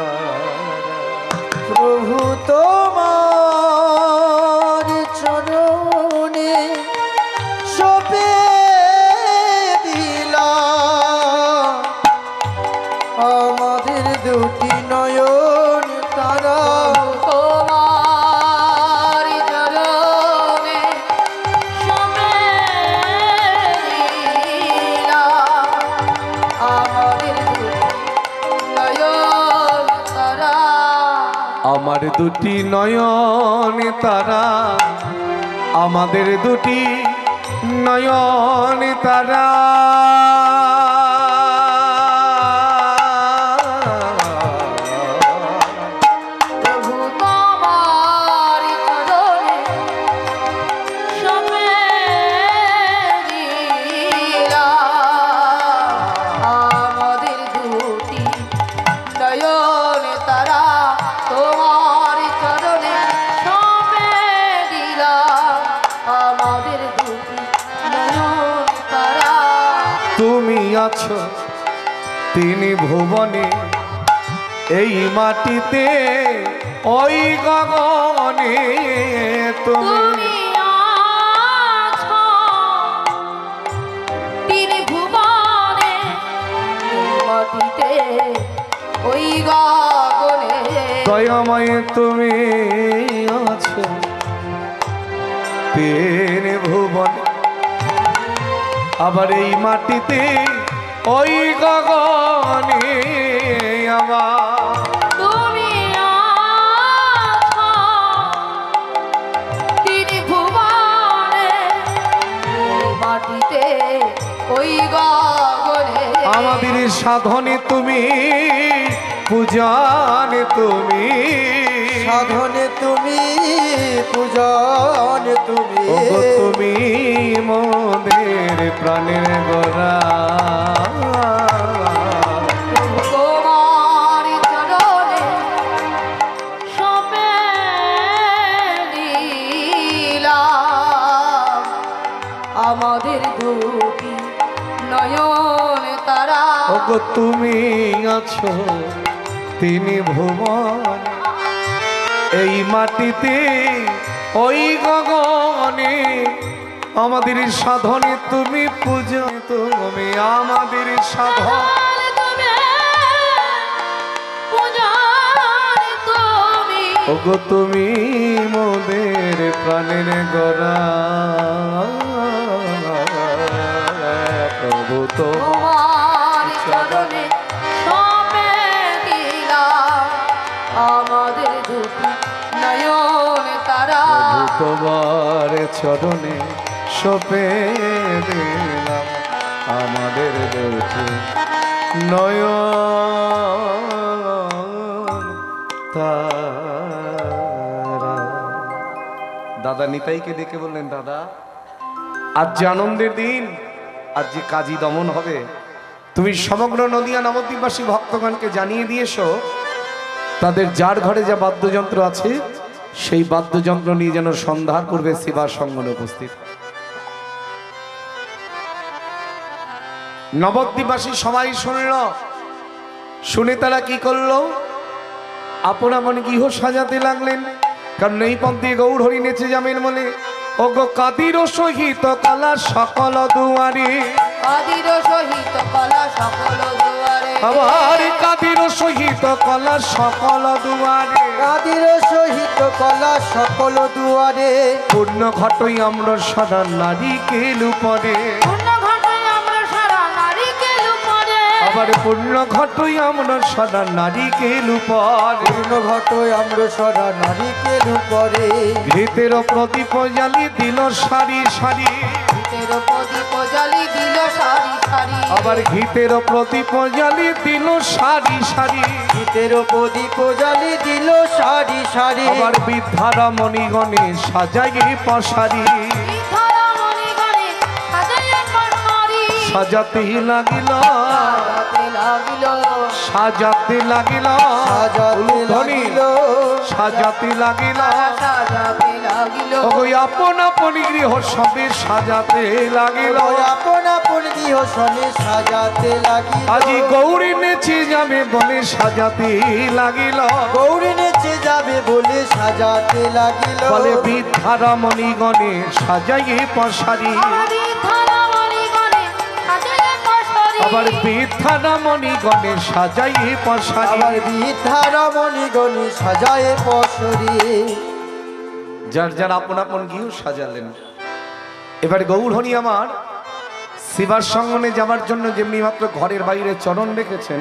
তারা। প্রভু তোমার চরণে সপে দিলাম আমাদের দুটি নয়ন তারা। তোমার চরণে সবে দিলাম আমাদের দুটি নয়ন তারা। আমার দুটি নয়ন তারা, আমাদের দুটি নয়ন তারা। প্রভু তোমার চরণে সবে দিলাম আমাদের দুটি নয়ন তারা। তোমার চরণে সবে দিলাম আমাদের দুটি নয়ন তারা। তুমি আছো তিনি ভুবনে, এই মাটিতে ওই গগনে তুমি। তুমি আছো তিনি ভুবনে, এই মাটিতে ওই গগনে। দয়াময় তুমি আছো তিনি ভুবনে, আবার এই মাটিতে ওই গগনে আমার। তুমি আছো তিনি ভুবনে, এই মাটিতে ওই গগনে। আমাদের সাধনে তুমি, পূজানে তুমি, সাধনে তুমি, পূজনে তুমি। ওগো তুমি মোদের প্রাণের গোরা। প্রভু তোমার চরণে সবে দিলাম আমাদের দুটি নয়ন তারা। ওগো তুমি আছো তিনি ভুবন, এই মাটিতে ওই গগনে। আমাদের সাধনে তুমি, পূজা তুমি, আমাদের সাধন। ওগো তুমি মোদের প্রাণের গোরা। প্রভু তো তোমার চরণে সবে দিলাম আমাদের দুটি নয়ন তারা। প্রভু তোমার চরণে সপে দিলাম আমাদের দুটি নয়ন তারা। দাদা নিতাইকে ডেকে বললেন, দাদা আজ যে আনন্দের দিন, আজ যে কাজী দমন হবে, তুমি সমগ্র নদিয়া নবদ্বীপবাসী ভক্তগণকে জানিয়ে দিয়েছো তাদের যার ঘরে যা বাদ্যযন্ত্র আছে সেই বাদ্যযন্ত্র নিয়ে যেন সন্ধ্যার পূর্বে শিবার সঙ্গনে উপস্থিত। নবদ্বীপবাসী সবাই শুনল, শুনে তারা কি করলো, আপন আপন গৃহ সাজাতে লাগলেন। কারণ এই পন্থী গৌর হরি নেচে যাবেন বলে। ও গো কাদির সহিত কলা সকল দুয়ারে, কাদির সহিত কলা সকল দুয়ারে, আবার কাদির সহিত কলা সকল দুয়ারে, কাদির সহিত কলা সকল দুয়ারে, পূর্ণ ঘটই আমরা সারা নারিকেল উপরে, পূর্ণ ঘটে আমরা সারা নারিকেল উপরে, আবার পূর্ণ ঘটই আমরা সারা নারিকেল উপরে, পূর্ণ ঘট আমরা সরা নারিকেল উপরে, ঘৃতের প্রদীপ জ্বালি দিল সারি সারি, ঘৃতের প্রদীপ জ্বালি দিল সারি সারি, আবার ঘৃতের প্রদীপ জ্বালি দিল সারি সারি, শীতের প্রদীপ জ্বালি দিল সারি সারি, আবার বিদ্যারা মণিগণে সাজাইয়ে পশারি, বিধারা মণিগণে সাজাইয়া পরমারি, সাজাতে লাগিল সাজাতে লাগিল, সাজাতে লাগিল সাজাতে ধ্বনি, লাগিল, সাজাতে লাগিল। সাজাতে লাগিল, ওই আপন আপন গৃহ সবে সাজাতে লাগিল। আপন আপন গৃহ শনে সাজাতে লাগিল, আজি গৌরী নেচে যাবে বলে সাজাতে লাগিল, গৌরী নেচে যাবে বলে সাজাতে লাগিল, বলে বিদ্যারা মণিগণে সাজাইয়ে পশারি, বিধারা মণিগণে সাজাইয়া পরমারি, আবার বিদ্যারা মণিগণে সাজাইয়ে পশারি। আবার বৃদ্ধা রমণীগণি সাজায়ে পশরি, যার যার আপন আপন গৃহ সাজালেন। এবারে গৌরহরি আমার শিবার সঙ্গনে যাবার জন্য যেমনি মাত্র ঘরের বাইরে চরণ রেখেছেন,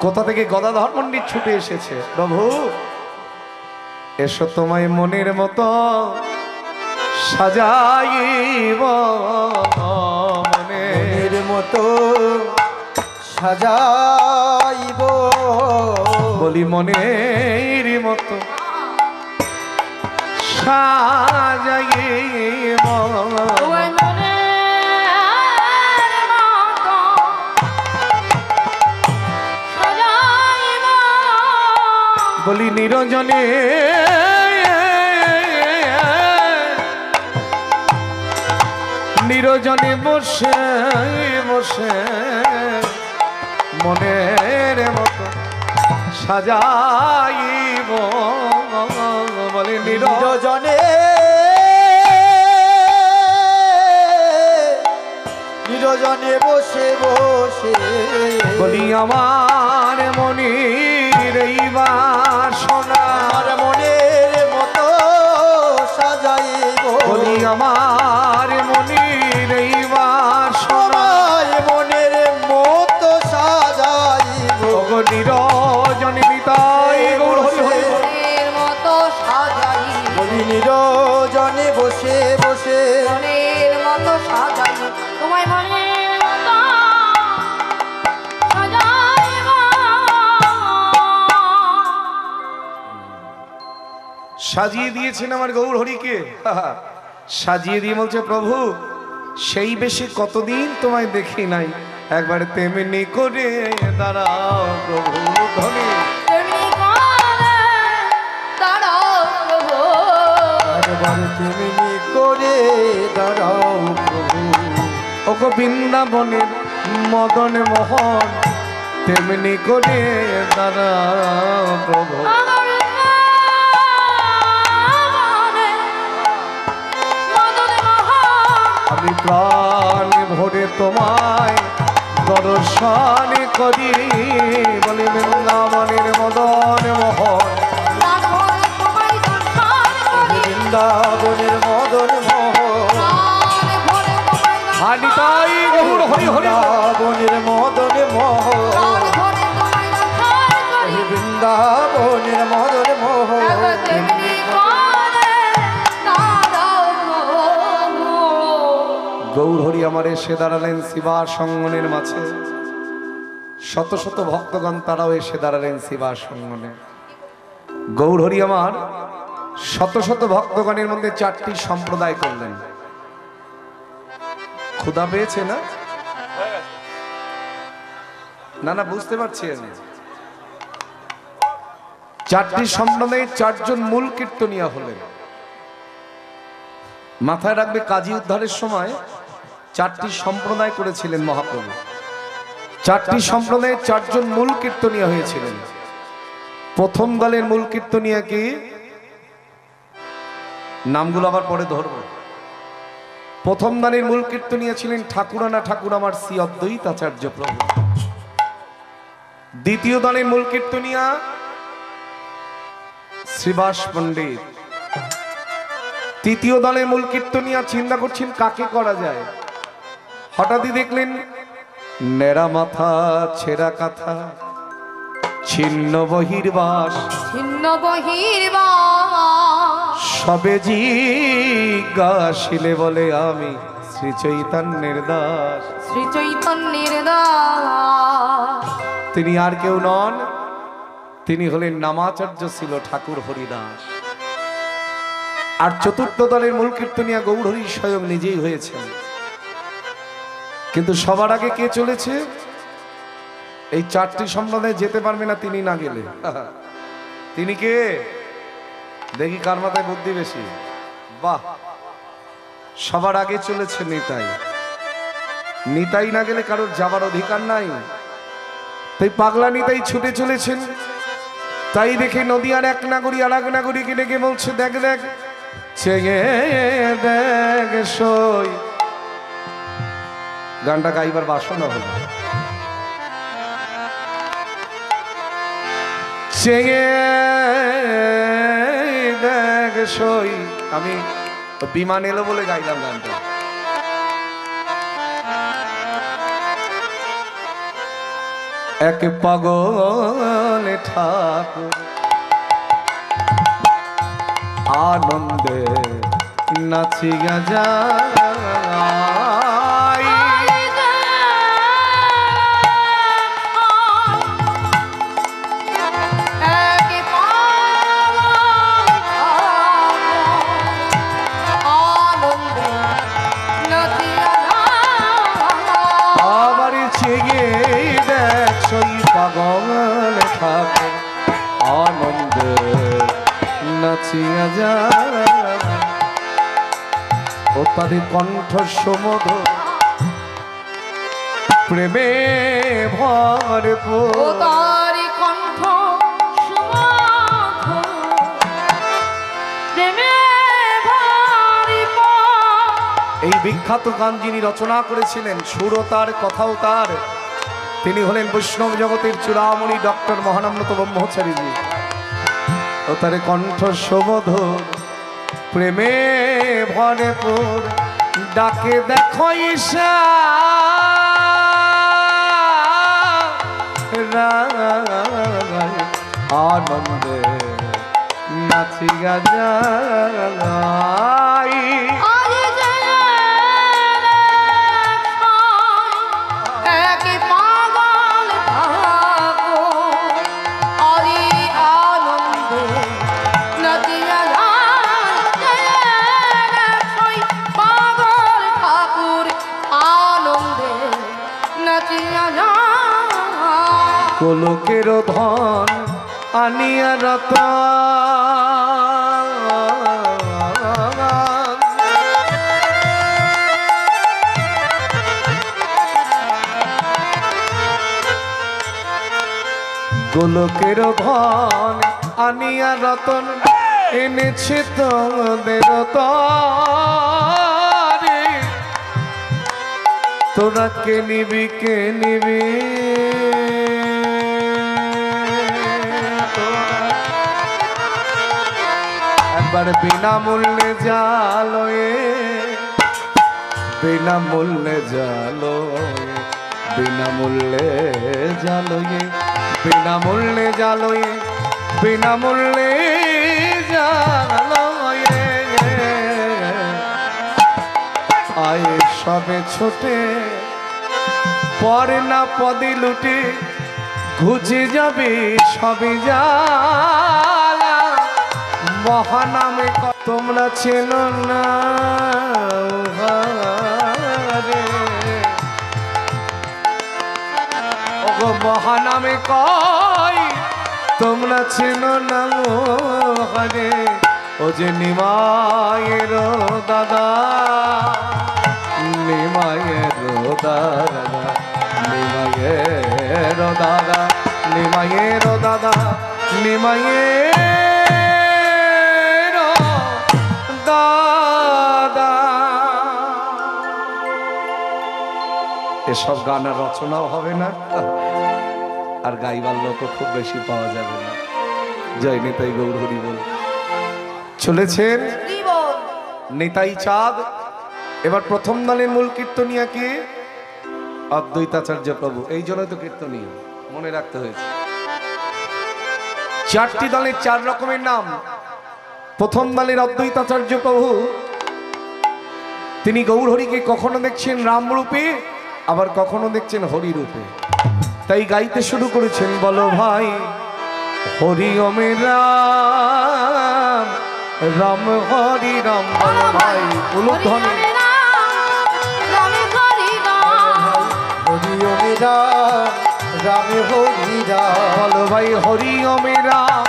কোথা থেকে গদাধর পণ্ডিত ছুটে এসেছে, প্রভু এসো তোমায় মনের মতো সাজাইব মনে, মনের মতো সাজাইব, বলি মনের মতো সাজাইব, ওই মনের মতো সাজাইব, বলি নিরঞ্জনে নিরজনে বসে বসে মনের মতো সাজাইব, বলি নিরজনে নিরজনে বসে বসে, বলি আমার মনির এই বাসনা, আমার মনের মতো সাজাইব, বলি আমার মনির এই বাসনা, আমার মনের মতো সাজাইব, ওগো নিরজনে নিতাই গৌর হরি হরি বল। মনের মতো সাজাই, বলি নিরজনে বসে বসে, মনের মতো সাজাই, তোমায় মনের মতো সাজাইব, সাজিয়ে দিয়েছেন আমার গৌর হরিকে, সাজিয়ে দিয়ে বলছে, প্রভু সেই বেশে কতদিন তোমায় দেখি নাই, একবার তেমনি করে দাঁড়াও প্রভু ধনী, তেমনি করে দাঁড়াও প্রভু, একবার তেমনি করে দাঁড়াও প্রভু, ওগো বৃন্দাবনের মদন মোহন তেমনি করে দাঁড়াও প্রভু, আমার মনে মদন মোহন, আমি প্রাণ ভরে তোমায় দর্শন করি, বলি বৃন্দাবনের মদন মোহন, প্রাণ ভরে তোমায় দর্শন করি, বৃন্দাবনের মদন মোহন, প্রাণ ভরে তোমায় দর্শন হানি তাই গৌর হরি হরি বল। বৃন্দাবনের মদন মোহন, প্রাণ ভরে তোমায় দর্শন করি, বৃন্দাবনের মদন মোহন, একবার তেমনি করে দাঁড়াও প্রভু, আমার এসে দাঁড়ালেন শিবা সঙ্গনের মাঝে। শত শত ভক্তগণ তারাও এসে দাঁড়ালেন শিবা সঙ্গনে। গৌরহরি আমার শত শত ভক্তগণের মধ্যে চারটি সম্প্রদায় করলেন। ক্ষুধা পেয়েছে না? না না, বুঝতে পারছি আমি। চারটি সম্প্রদায়ে চারজন মূল কীর্তনিয়া হলেন। মাথায় রাখবে, কাজী উদ্ধারের সময় চারটি সম্প্রদায় করেছিলেন মহাপ্রভু। চারটি সম্প্রদায়ে চারজন মূল কীর্তনিয়া হয়েছিলেন। প্রথম দলের মূল কীর্তনিয়া কি? নামগুলো আবার পরে ধরব। প্রথম দলের মূল কীর্তনিয়া ছিলেন ঠাকুরানা ঠাকুর আমার শ্রী অদ্বৈতাচার্য প্রভু। দ্বিতীয় দলের মূল কীর্তনিয়া শ্রীবাস পণ্ডিত। তৃতীয় দলের মূল কীর্তনিয়া চিন্তা করছেন কাকে করা যায়। হঠাৎই দেখলেন নেড়া মাথা ছেঁড়া কাঁথা ছিন্ন বহির্বাস ছিন্ন বহির্বাস সবে জিজ্ঞাসিলে বলে আমি শ্রী চৈতন্যের দাস। শ্রী চৈতন্যের দাস। তিনি আর কেউ নন, তিনি হলেন নামাচার্য ছিল ঠাকুর হরিদাস। আর চতুর্থ দলের মূল কীর্তনিয়া গৌরহরি স্বয়ং নিজেই হয়েছেন। কিন্তু সবার আগে কে চলেছে? এই চারটি সম্প্রদায়ে যেতে পারবে না তিনি না গেলে। তিনি কে? দেখি কার মাথায় বুদ্ধি বেশি। বাহ, সবার আগে চলেছে নিতাই। নিতাই না গেলে কারোর যাবার অধিকার নাই। তাই পাগলা নিতাই ছুটে চলেছেন। তাই দেখে নদীয়ার এক নাগরী আর এক নাগরীকে ডেকে বলছে, দেখ দেখ চেয়ে দেখ সই। গানটা গাইবার বাসনা হলো। চেয়ে দেখ সই। আমি বিমান এলো বলে গাইলাম গানটা। এক পাগল ঠাকুর আনন্দে নাচিয়া যায়। আবার ছেগে দেখ সই পাগল ঠাকুর আনন্দে নাচিয়া যায়। ও তাদের কণ্ঠ সমুদ্র প্রেমে ভরপুর। তারি কণ্ঠ সুমধুর প্রেমে ভরপুর। এই বিখ্যাত গান যিনি রচনা করেছিলেন, সুরও তার, কথাও তার, তিনি হলেন বৈষ্ণব জগতের চূড়ামণি ডক্টর মহানন্দ ব্রহ্মচারীজি। ও তার কণ্ঠ সমধুর প্রেমে ভরপুর। ডাকে দেখো ঈশা আনন্দে নাচিয়া যায়। গোলকের ধন আনিয়া রতন গোলকের ধন আনিয়া রতন এনেছে তোদের তরে। তোরা কে নিবি কে নিবি একবার বিনামূল্যে জালোয়ে বিনামূল্যে জালোয়ে বিনামূল্যে জালোয়ে বিনামূল্যে জালোয়ে বিনামূল্যে জালোয়ে আয়েশ সবে ছোটে পরে না পদে লুটে ঘুচে যাবে সবে জালা মহানামে তোমরা চেনো না উহারে। ওগো মহানামে কয় তোমরা চেনো না উহারে। ও যে নিমায়ের দাদা নিমায়ের দাদা নিমায়ের দাদা নিমায়ের দাদা নিমায়ের দাদা। এসব গানের রচনাও হবে না আর গাইবার লোকও খুব বেশি পাওয়া যাবে না। জয় নিতাই গৌর হরি বল। চলেছেন নিতাই চাঁদ। এবার প্রথম দলের মূল কীর্তনিয়া কে? অদ্বৈতাচার্য প্রভু। এই জন্যই তো কীর্তনীয়, মনে রাখতে হয়েছে। চারটি দলের চার রকমের নাম। প্রথম দলের অদ্বৈতাচার্য প্রভু, তিনি গৌরহরিকে কখনো দেখছেন রাম রূপে, আবার কখনো দেখছেন হরি রূপে। তাই গাইতে শুরু করেছেন, বলো ভাই হরি ওমে রাম রাম হরি রাম। বলো ভাই উলুধ্বনি হরি ওমে রাম রাম হরি রাম। বলো ভাই হরি ওমে রাম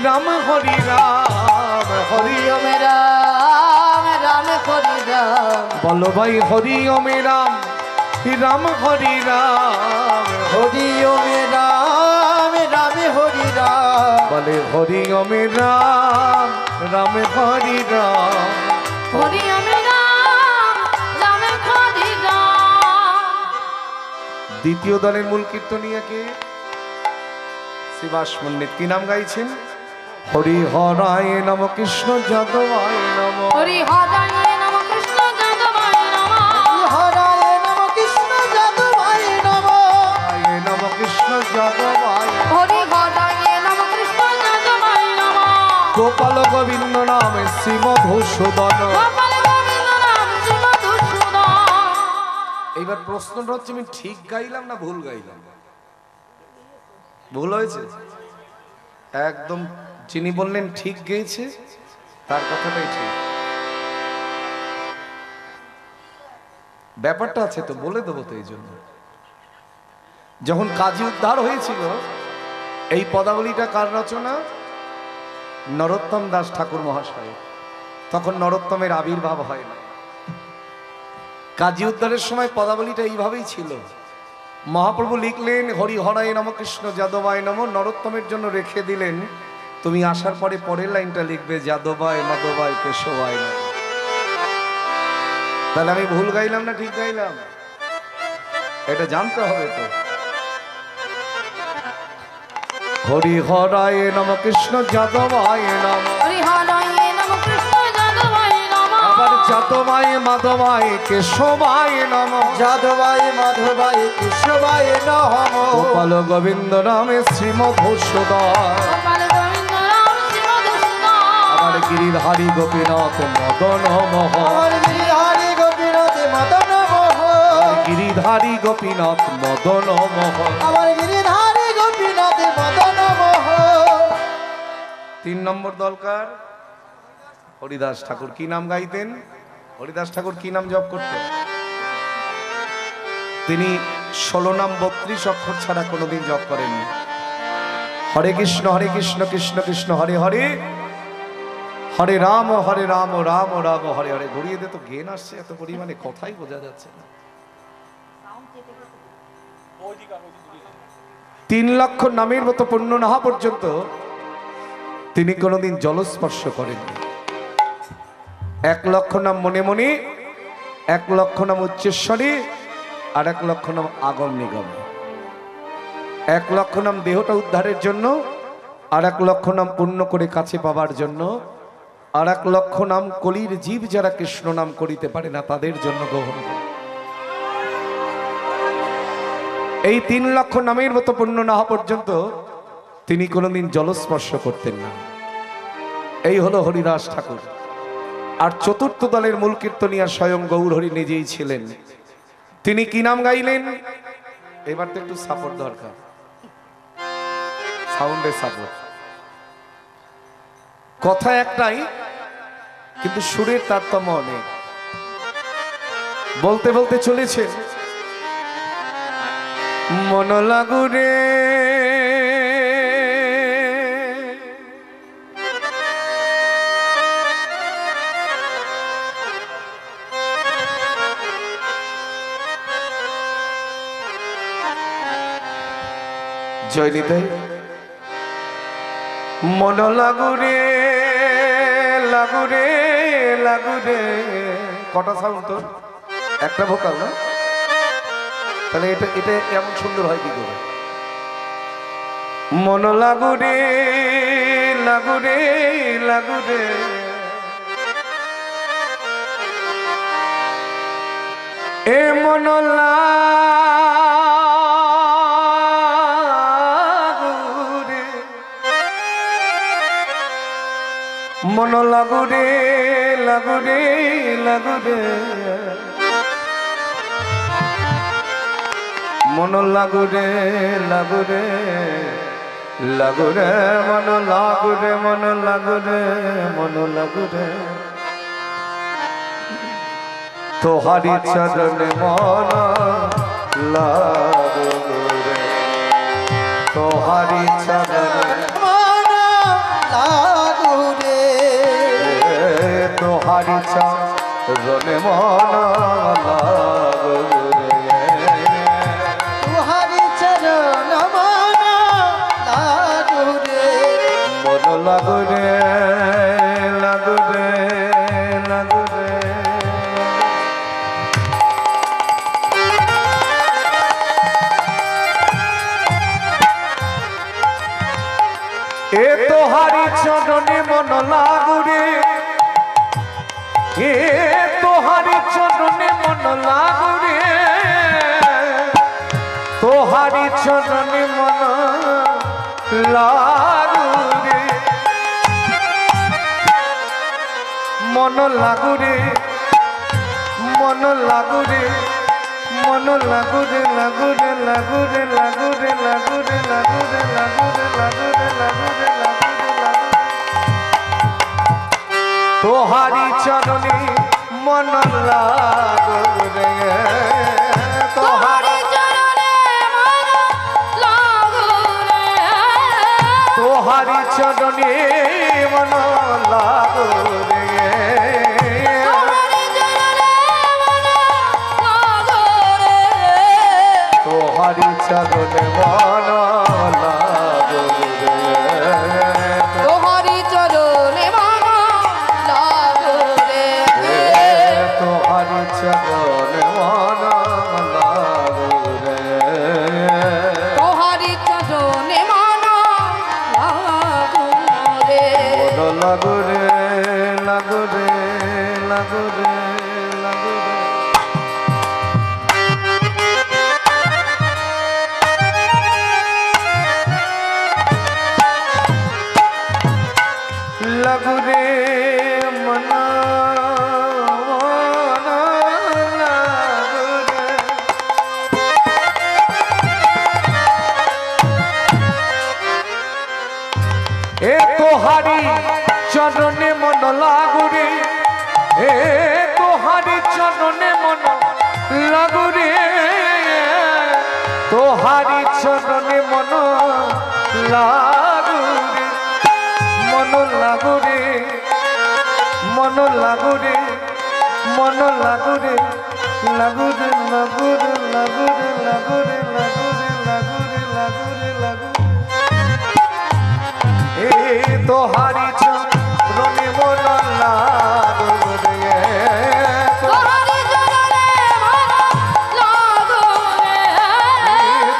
রাম হরি রাম হরি ওমে রাম রাম হরি রাম। বলো ভাই হরি ওমে রাম রাম হরি রাম হরি ওমে রাম রাম হরি রাম। বলে হরি ওমে রাম রাম হরি রাম। হরি ওমে রাম রাম হরি রাম। দ্বিতীয় দলের মূল কীর্তনিয়াকে শ্রীবাস পণ্ডিত কি নাম গাইছেন? হরি হরায় নম কৃষ্ণ যাদবায় নম। হরি হরায় নম কৃষ্ণ যাদবায় নম। হরায় নম কৃষ্ণ যাদবায় নম। হরায় নম কৃষ্ণ যাদবায়। হরি হরায় নম কৃষ্ণ যাদবায় নম। গোপাল গোবিন্দ নামে শ্রী মধুসূদন। গোপাল গোবিন্দ নাম শ্রী মধুসূদন। এইবার প্রশ্নটা হচ্ছে, আমি ঠিক গাইলাম না ভুল গাইলাম? ভুল হয়েছে একদম। যিনি বললেন ঠিক গেয়েছে তার কথাটাই ঠিক। ব্যাপারটা আছে তো, বলে দেবো তো। এই জন্য যখন কাজী উদ্ধার হয়েছিল, এই পদাবলীটা কার রচনা? নরোত্তম দাস ঠাকুর মহাশয়। তখন নরোত্তমের আবির্ভাব হয় না। কাজী উদ্ধারের সময় পদাবলীটা এইভাবেই ছিল। মহাপ্রভু লিখলেন হরি হরায় নম কৃষ্ণ যাদবায় নম। নরোত্তমের জন্য রেখে দিলেন, তুমি আসার পরে পরের লাইনটা লিখবে যাদবায় মাধবায় কেশবায় নম। তাহলে আমি ভুল গাইলাম না ঠিক গাইলাম? এটা জানতে হবে তো। হরি হরায় নম কৃষ্ণ যাদবায় নম। হরি হরায় নম কৃষ্ণ যাদবায় নম। আবার যাদবায় মাধবায় কেশবায় নম। যাদবায় মাধবায় কেশবায় নম। গোপাল গোবিন্দ নামে শ্রী মধুসূদন। গোপাল গোবিন্দ নাম শ্রী মধুসূদন। আবার গিরিধারী গোপীনাথ মদন মোহন। আমার গিরিধারী গোপীনাথ মদন মোহন। গিরিধারী গোপীনাথ মদন মোহন। আমার গিরিধারী গোপীনাথ মদন মোহন। 3 নম্বর দলকার হরিদাস ঠাকুর। কি নাম গাইতেন? হরিদাস ঠাকুর কি নাম জপ করতেন? তিনি 16 নাম 32 অক্ষর ছাড়া কোনোদিন জপ করেননি। হরে কৃষ্ণ কৃষ্ণ কৃষ্ণ হরে হরে, হরে রাম রাম রাম হরে হরে। ঘুরিয়ে দে তো, জ্ঞান আসছে এত পরিমাণে, কথাই বোঝা যাচ্ছে না। 3 লক্ষ নামের মতো পূর্ণ না হওয়া পর্যন্ত তিনি কোনোদিন জলস্পর্শ করেননি। 1 লক্ষ নাম মনে মনে, 1 লক্ষ নাম উচ্চেশ্বরে, আর 1 লক্ষ নাম আগম নিগম। 1 লক্ষ নাম দেহটা উদ্ধারের জন্য, আর 1 লক্ষ নাম পূর্ণ করে কাছে পাবার জন্য, আর 1 লক্ষ নাম কলির জীব যারা কৃষ্ণ নাম করিতে পারে না তাদের জন্য গ্রহণ করে। এই 3 লক্ষ নামের মতো পূর্ণ না হওয়া পর্যন্ত তিনি কোনোদিন জলস্পর্শ করতেন না। এই হলো হরিদাস ঠাকুর। আর চতুর্থ দলের মূল কীর্তনিয়া স্বয়ং গৌরহরি নিজেই ছিলেন। তিনি কি নাম গাইলেন? এবার তো একটু সাপোর্ট দরকার, সাউন্ডে সাপোর্ট। কথা একটাই, কিন্তু সুরের তারতম্য অনেক। বলতে বলতে চলেছে, মন লাগুরে জয়নিতে, মন লাগুরে লাগুরে লাগুরে। কটা সাউন্ড তো? একটা ভোকাল না? তাহলে এটা এটা এমন সুন্দর হয় কি করে? মন লাগুরে লাগুরে লাগুরে, এ মন লাগুরে, মন লাগুরে লাগুরে লাগুরে, মন লাগুরে লাগুরে লাগুরে, মন লাগুরে মন লাগুরে মন লাগুরে, তোহারি চরণে মন লাগুরে, তোহারি চরণে মন লাগুরে, তোহারি চরণে মন লাগুরে, তুহারি চরণ মন লাগুরে, মন লাগুরে লাগুরে লাগুরে। এ তোহারি চরণে মন লাগুরে, এ তোহারি চরণে মন লাগুরে, তোহারি চরণে মন লাগুরে, মন লাগুরে মন লাগুরে, মন লাগুরে লাগুরে লাগুরে লাগুরে লাগুরে লাগুরে লাগুরে লাগুরে লাগুরে লাগুরে, তোহারি চরণে মন লাগুরে, তোহারি তোহারি চরণে মন লাগুরে, তোহারি চরণে মন লাগুরে, তোহারি চরণে মন লাগুরে, তোহারি চরণে মন লাগুরে, তোহারি চরণে মন লাগুরে, মন লাগুরে লাগুরে লাগুরে লাগুরে। লাগুরে মন মন লাগুরে, এ তোহারি চরণে মন লাগুরে, এ তোহারি চরণে মন লাগুরে, তোহারি চরণে মন লাগুরে, মন লাগুরে মন লাগুরে মন লাগুরে লাগুরে লাগুরে লাগুরে লাগুরে লাগুরে লাগুরে লাগুরে লাগুরে, এ তোহারি চরণে মন লাগুরে, তোহারি চরণে মন লাগুরে,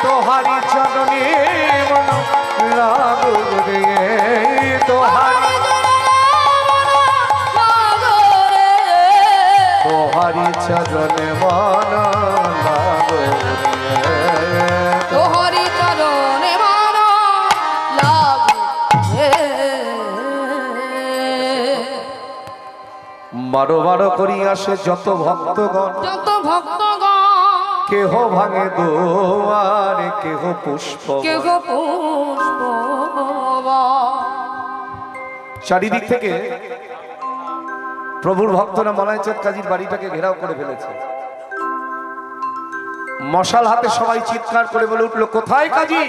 তোহারি চরণে মন লাগুরে, তোহারি তোহারি চরণে মন লাগুরে, তোহারি চরণে মন লাগুরে। বারো বারো করি আসে যত ভক্তগণ, যত ভক্তগণ কেহ ভাঙে দোয়ারে কেহ পুষ্প, কেহ পুষ্প। চারিদিক থেকে প্রভুর ভক্তরা মলাইচাঁদ কাজীর বাড়িটাকে ঘেরাও করে ফেলেছে। মশাল হাতে সবাই চিৎকার করে বলে উঠলো, কোথায় কাজী?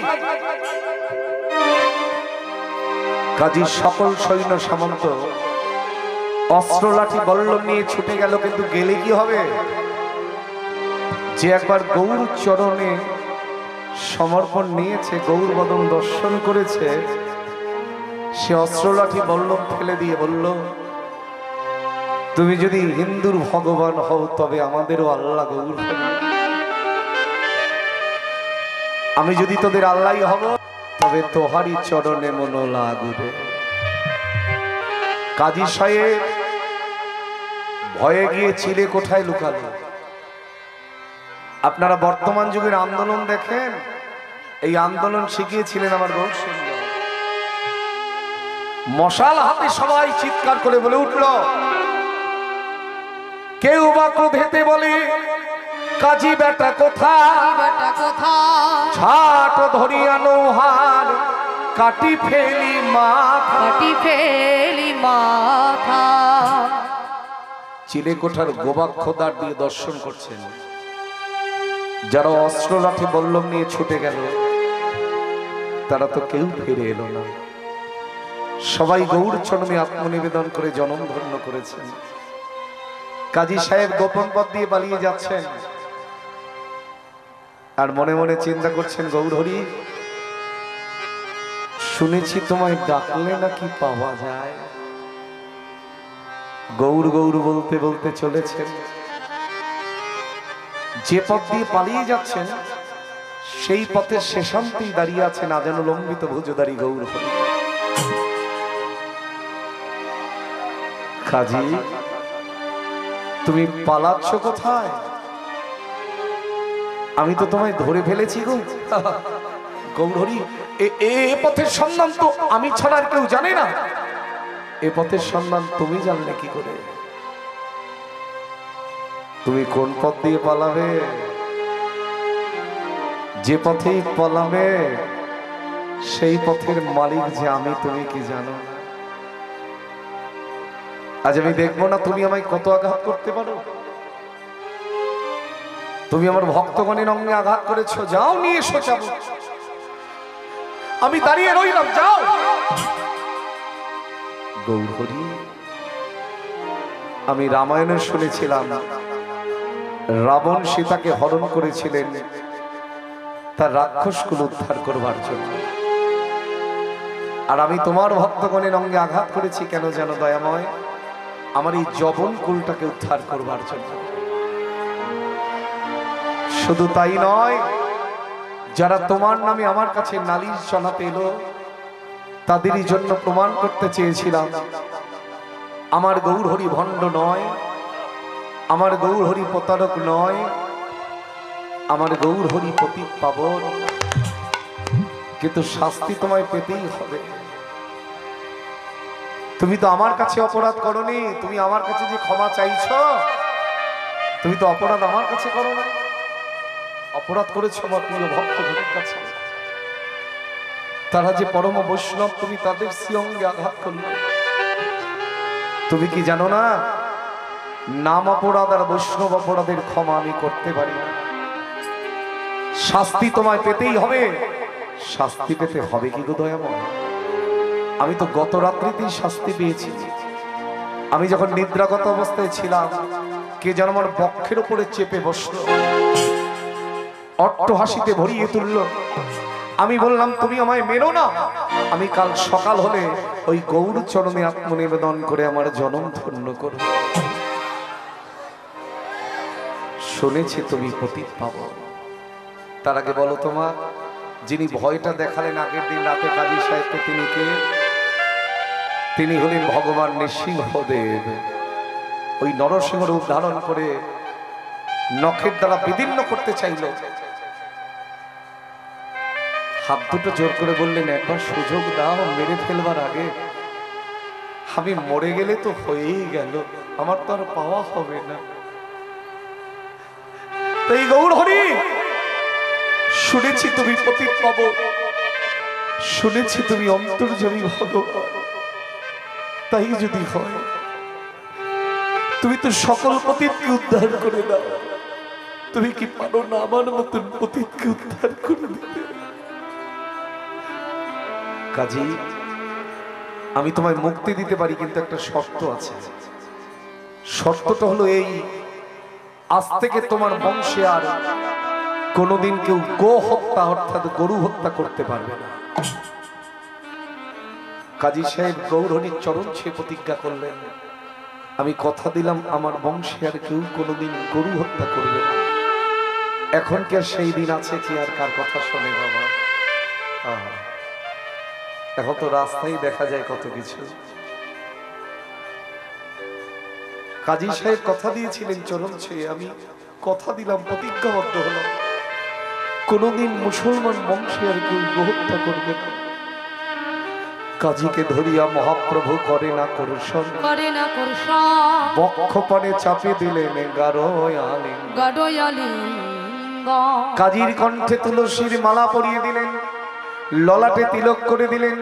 কাজীর সকল সৈন্য সামন্ত অস্ত্র লাঠি বল্লম নিয়ে ছুটে গেল, কিন্তু গেলে কি হবে? যে একবার গৌর চরণে সমর্পণ নিয়েছে, গৌর বদন দর্শন করেছে, সে অস্ত্র লাঠি বল্লম ফেলে দিয়ে বলল, তুমি যদি হিন্দুর ভগবান হও তবে আমাদেরও আল্লাহ গৌর হবে। আমি যদি তোদের আল্লাহ হব তবে তোহারি চরণে মন লাগুবে। কাজী সাহেব ভয়ে গিয়ে চিলে কোঠায় লুকালো। আপনারা বর্তমান যুগের আন্দোলন দেখেন, এই আন্দোলন শিখিয়েছিলেন আমার গৌর সুন্দর। মশাল হাতে সবাই চিৎকার করে বলে উঠল, কেউ বা ক্রোধেতে বলে, কাজী বেটা কোথায়? বেটা কোথা? ছাট ধরিয়া নৌহার কাটি ফেলি মাথা। কাটি ফেলি মাথা। চিলে কোঠার গোবাক্ষদার দিয়ে দর্শন করছেন। যারা অস্ত্র লাঠি বল্লম নিয়ে ছুটে গেল তারা তো কেউ ফিরে এলো না। সবাই গৌর চরণে আত্মনিবেদন করে জনম ধন্য করেছেন। কাজী সাহেব গোপন পথ দিয়ে পালিয়ে যাচ্ছেন আর মনে মনে চিন্তা করছেন, গৌর হরি, শুনেছি তোমায় ডাকলে নাকি পাওয়া যায়। গৌর গৌর বলতে বলতে চলেছেন। যে পথ দিয়ে পালিয়ে যাচ্ছেন সেই পথের শেষান্তেই দাঁড়িয়ে আছেন আজানো লম্বিত ভুজদারি গৌর হরি। কাজী, তুমি পালাচ্ছ কোথায়? আমি তো তোমায় ধরে ফেলেছি গো। গৌর হরি, এ পথের সন্ধান তো আমি ছাড়া আর কেউ জানে না। এ পথের সন্ধান তুমি জানলে কি করে? তুমি কোন পথ দিয়ে পালাবে? যে পথেই পালাবে সেই পথের মালিক যে আমি, তুমি কি জানো? আজ আমি দেখবো না তুমি আমায় কত আঘাত করতে পারো। তুমি আমার ভক্তগণের অঙ্গে আঘাত করেছো, যাও নিয়ে এসো চাবুক। আমি দাঁড়িয়ে রইলাম, যাও। গৌর হরি, আমি রামায়ণে শুনেছিলাম রাবণ সীতাকে হরণ করেছিলেন তার রাক্ষসকুল উদ্ধার করবার জন্য। আর আমি তোমার ভক্তগণের অঙ্গে আঘাত করেছি কেন জানো দয়াময়? আমার এই যবন কুলটাকে উদ্ধার করবার জন্য। শুধু তাই নয়, যারা তোমার নামে আমার কাছে নালিশ জানাতে এলো তাদেরই জন্য প্রমাণ করতে চেয়েছিলাম আমার গৌর হরি ভণ্ড নয়, আমার গৌর হরি প্রতারক নয়, আমার গৌর হরি পতিত পাবন। কিন্তু শাস্তি তোমায় পেতেই হবে। তুমি তো আমার কাছে অপরাধ করনি, তুমি আমার কাছে যে ক্ষমা চাইছ, তুমি তো অপরাধ আমার কাছে করো না, অপরাধ করেছ আমার প্রিয় ভক্তদের কাছে। তারা যে পরম বৈষ্ণব, তুমি তাদের শ্রীঅঙ্গে আঘাত করলে। তুমি কি জানো না, নাম অপরাধ আর বৈষ্ণব অপরাধের ক্ষমা আমি করতে পারি না। শাস্তি তোমায় পেতেই হবে। শাস্তি পেতে হবে কি গো দয়াময়? আমি তো গত রাত্রিতেই শাস্তি পেয়েছি। আমি যখন নিদ্রাগত অবস্থায় ছিলাম, কে যেন আমার বক্ষের উপরে চেপে বসলো, অট্ট হাসিতে ভরিয়ে তুলল। আমি বললাম, তুমি আমায় মেরো না, আমি কাল সকাল হলে ওই গৌর চরণে আত্মনিবেদন করে আমার জনম ধন্য করব। শুনেছি তুমি পতিত পাবো। তার আগে বলো তোমার, যিনি ভয়টা দেখালেন আগের দিন রাতে কাজী সাহেবকে, তিনি কে? তিনি হলেন ভগবান নৃসিংহদেব। ওই নরসিংহ রূপ ধারণ করে নখের দ্বারা বিদীর্ণ করতে চাইল। হাত দুটো জোর করে বললেন, একবার সুযোগ দাও মেরে ফেলবার আগে। আমি মরে গেলে তো হয়েই গেল। আমার তো আর পাওয়া হবে না। তাই গৌর হরি, শুনেছি তুমি পতিত পাবন, শুনেছি তুমি অন্তর্যামী ভগবান। তাই যদি হয়, তুমি তো সকল পতিতকে উদ্ধার করে দাও। তুমি কি পারো না আমার মতন পতিতকে উদ্ধার করে দিতে? কাজী, আমি তোমায় মুক্তি দিতে পারি, কিন্তু একটা শর্ত আছে। শর্তটা হলো এই, আজ থেকে তোমার বংশে আর কোনোদিন কেউ গো হত্যা অর্থাৎ গরু হত্যা করতে পারবে না। কাজী সাহেব গৌরহরির চরণ ছুঁয়ে প্রতিজ্ঞা করলেন, আমি কথা দিলাম আমার বংশে আর কেউ কোনোদিন গরু হত্যা করবে না। এখন কি আর সেই দিন আছে কি আর কার কথা শোনে বাবা? এখন তো রাস্তায় দেখা যায় কত কিছু। কাজী সাহেব কথা দিয়েছিলেন চরণ ছুঁয়ে, আমি কথা দিলাম, প্রতিজ্ঞাবদ্ধ হলাম, কোনোদিন মুসলমান বংশে আর কেউ গোহত্যা করবে না। কাজীকে ধরিয়া মহাপ্রভু করে না করশন, করে না করশন, বক্ষপণে চাপে দিলেন গারোয়ালিঙ্গ। গাডোয়ালিঙ্গ। কাজীর কণ্ঠে তুলসীর মালা পরিয়ে দিলেন, ললাটে তিলক করে দিলেন,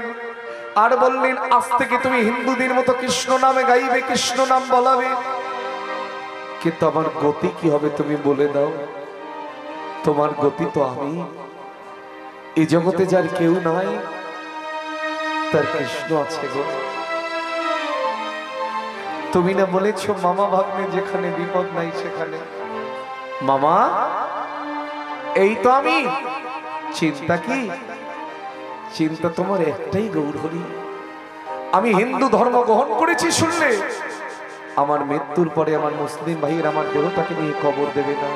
আর বললেন, আজ থেকে তুমি হিন্দুদের মতো কৃষ্ণ নামে গাইবে, কৃষ্ণ নাম বলাবে। কিন্তু আমার গতি কি হবে তুমি বলে দাও? তোমার গতি তো আমি। এই জগতে যার কেউ নাই, তার কৃষ্ণ আছে গো। তুমি না বলেছ মামা ভাগ্নে যেখানে বিপদ নাই সেখানে। মামা, এই তো আমি। চিন্তা কি? চিন্তা তোমার একটাই গৌরহরি। আমি হিন্দু ধর্ম গ্রহণ করেছি শুনলে, আমার মৃত্যুর পরে আমার মুসলিম ভাইয়ের আমার দেহটাকে নিয়ে কবর দেবে না,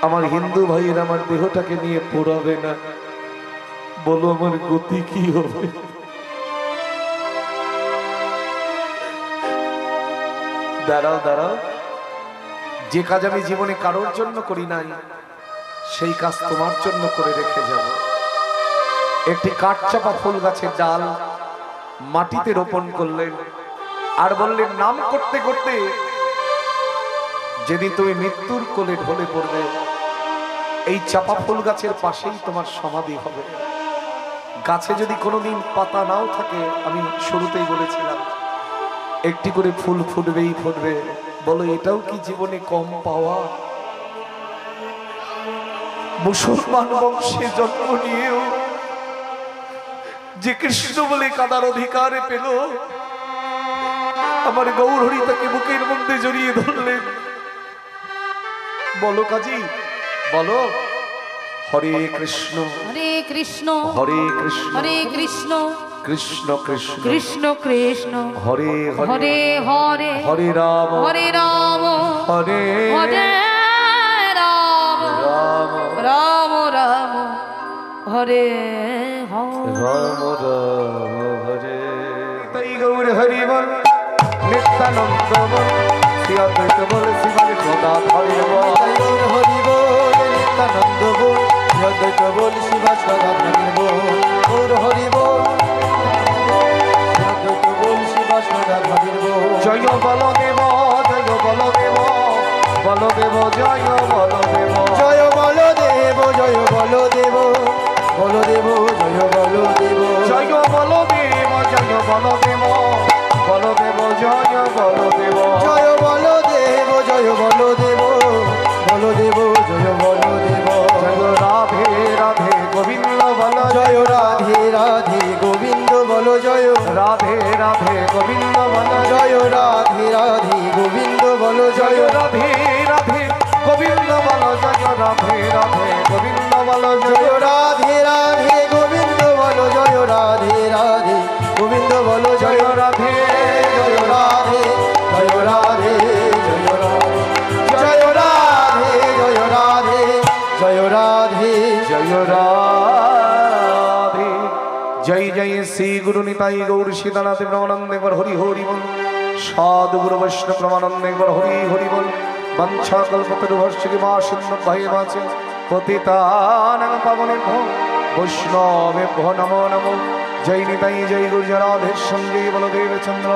আমার হিন্দু ভাইয়ের আমার দেহটাকে নিয়ে পোড়াবে না। বলো আমার গতি কি হবে? দাঁড়াও দাঁড়াও, যে কাজ আমি জীবনে কারোর জন্য করি নাই, সেই কাজ তোমার জন্য করে রেখে যাব। একটি কাঠচাপা ফুল গাছের ডাল মাটিতে রোপণ করলেন, আর বললেন, নাম করতে করতে যেদিন তুমি মৃত্যুর কোলে ঢলে পড়বে, এই চাপা ফুল গাছের পাশেই তোমার সমাধি হবে। গাছে যদি কোনোদিন পাতা নাও থাকে, আমি শুরুতেই বলেছিলাম, একটি করে ফুল ফুটবেই ফুটবে। বলো, এটাও কি জীবনে কম পাওয়া? মুসলমান বংশে জন্ম নিয়েও যে কৃষ্ণ বলে কাদার অধিকার পেল, আমার গৌরহরি তাকে বুকের মধ্যে জড়িয়ে ধরলেন। বলো কাজী, বলো, হরে কৃষ্ণ হরে কৃষ্ণ, হরে কৃষ্ণ হরে কৃষ্ণ, কৃষ্ণ কৃষ্ণ কৃষ্ণ কৃষ্ণ, হরে হরে হরে হরে, হরে রাম হরে রাম, হরে হরে রাম, রাম রাম রাম, হরে হরে। রাম রাম হরে। তাই গৌর হরি বল, নিত্যানন্দ বল, শ্রী অদ্বৈত বল, শ্রীমান গদাধর বল। গৌর হরি বল, নিত্যানন্দ বল, অদ্বৈত বল, শিবাস গদাধর বল। গৌর হরি বল, অদ্বৈত বল, শিবাস গদাধর বল। জয় বলদেব, জয় বলদেব, বলদেব জয় বলদেব। জয় বলদেব, জয় বলদেব, বলদেব জয় বলদেব। জয় বলদেব, জয় বলদেব, বলদেব জয় বলদেব। জয় বলদেব, জয় বলদেব, বলদেব জয় বলদেব। জয় রাধে রাধে গোবিন্দ বল, জয় রাধে রাধে গোবিন্দ বল, জয় রাধে রাধে গোবিন্দ বল, জয় রাধে রাধে গোবিন্দ বল, জয় জয় রাধে রাধে গোবিন্দ বল, জয় রাধে রাধে গোবিন্দ বল, জয় রাধে রাধে গোবিন্দ বল, জয় রাধে রাধে গোবিন্দ বল, জয় জয় রাধে জয় রাধে, জয় রাধে, জয় রাধে, জয় রাধে, জয় রাধে, জয় রাধে। জয় রাধে। জয় জয় শ্রী গুরু নিতাই গৌর সীতানাথ ব্রহ্মানন্দ একবার হরি হরি বল। সাধু গুরু বৈষ্ণব ব্রহ্মানন্দ একবার হরি হরি বল। বঞ্ছা কল্পতরুভর্ষিকি মা সিন্ধু ভাই মাছে পতিতানাং পাবনেভ্যো বৈষ্ণবেভ্যো নমো নমো। জয় নিতাই জয় গুরজরাধের সঙ্গে বলদেব চন্দ্র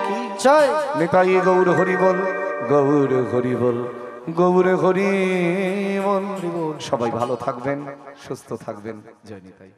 কি জয় নিতাই গৌর হরি বল, গৌর হরি বল, গৌর হরি বল। সবাই ভালো থাকবেন, সুস্থ থাকবেন। জয় নিতাই।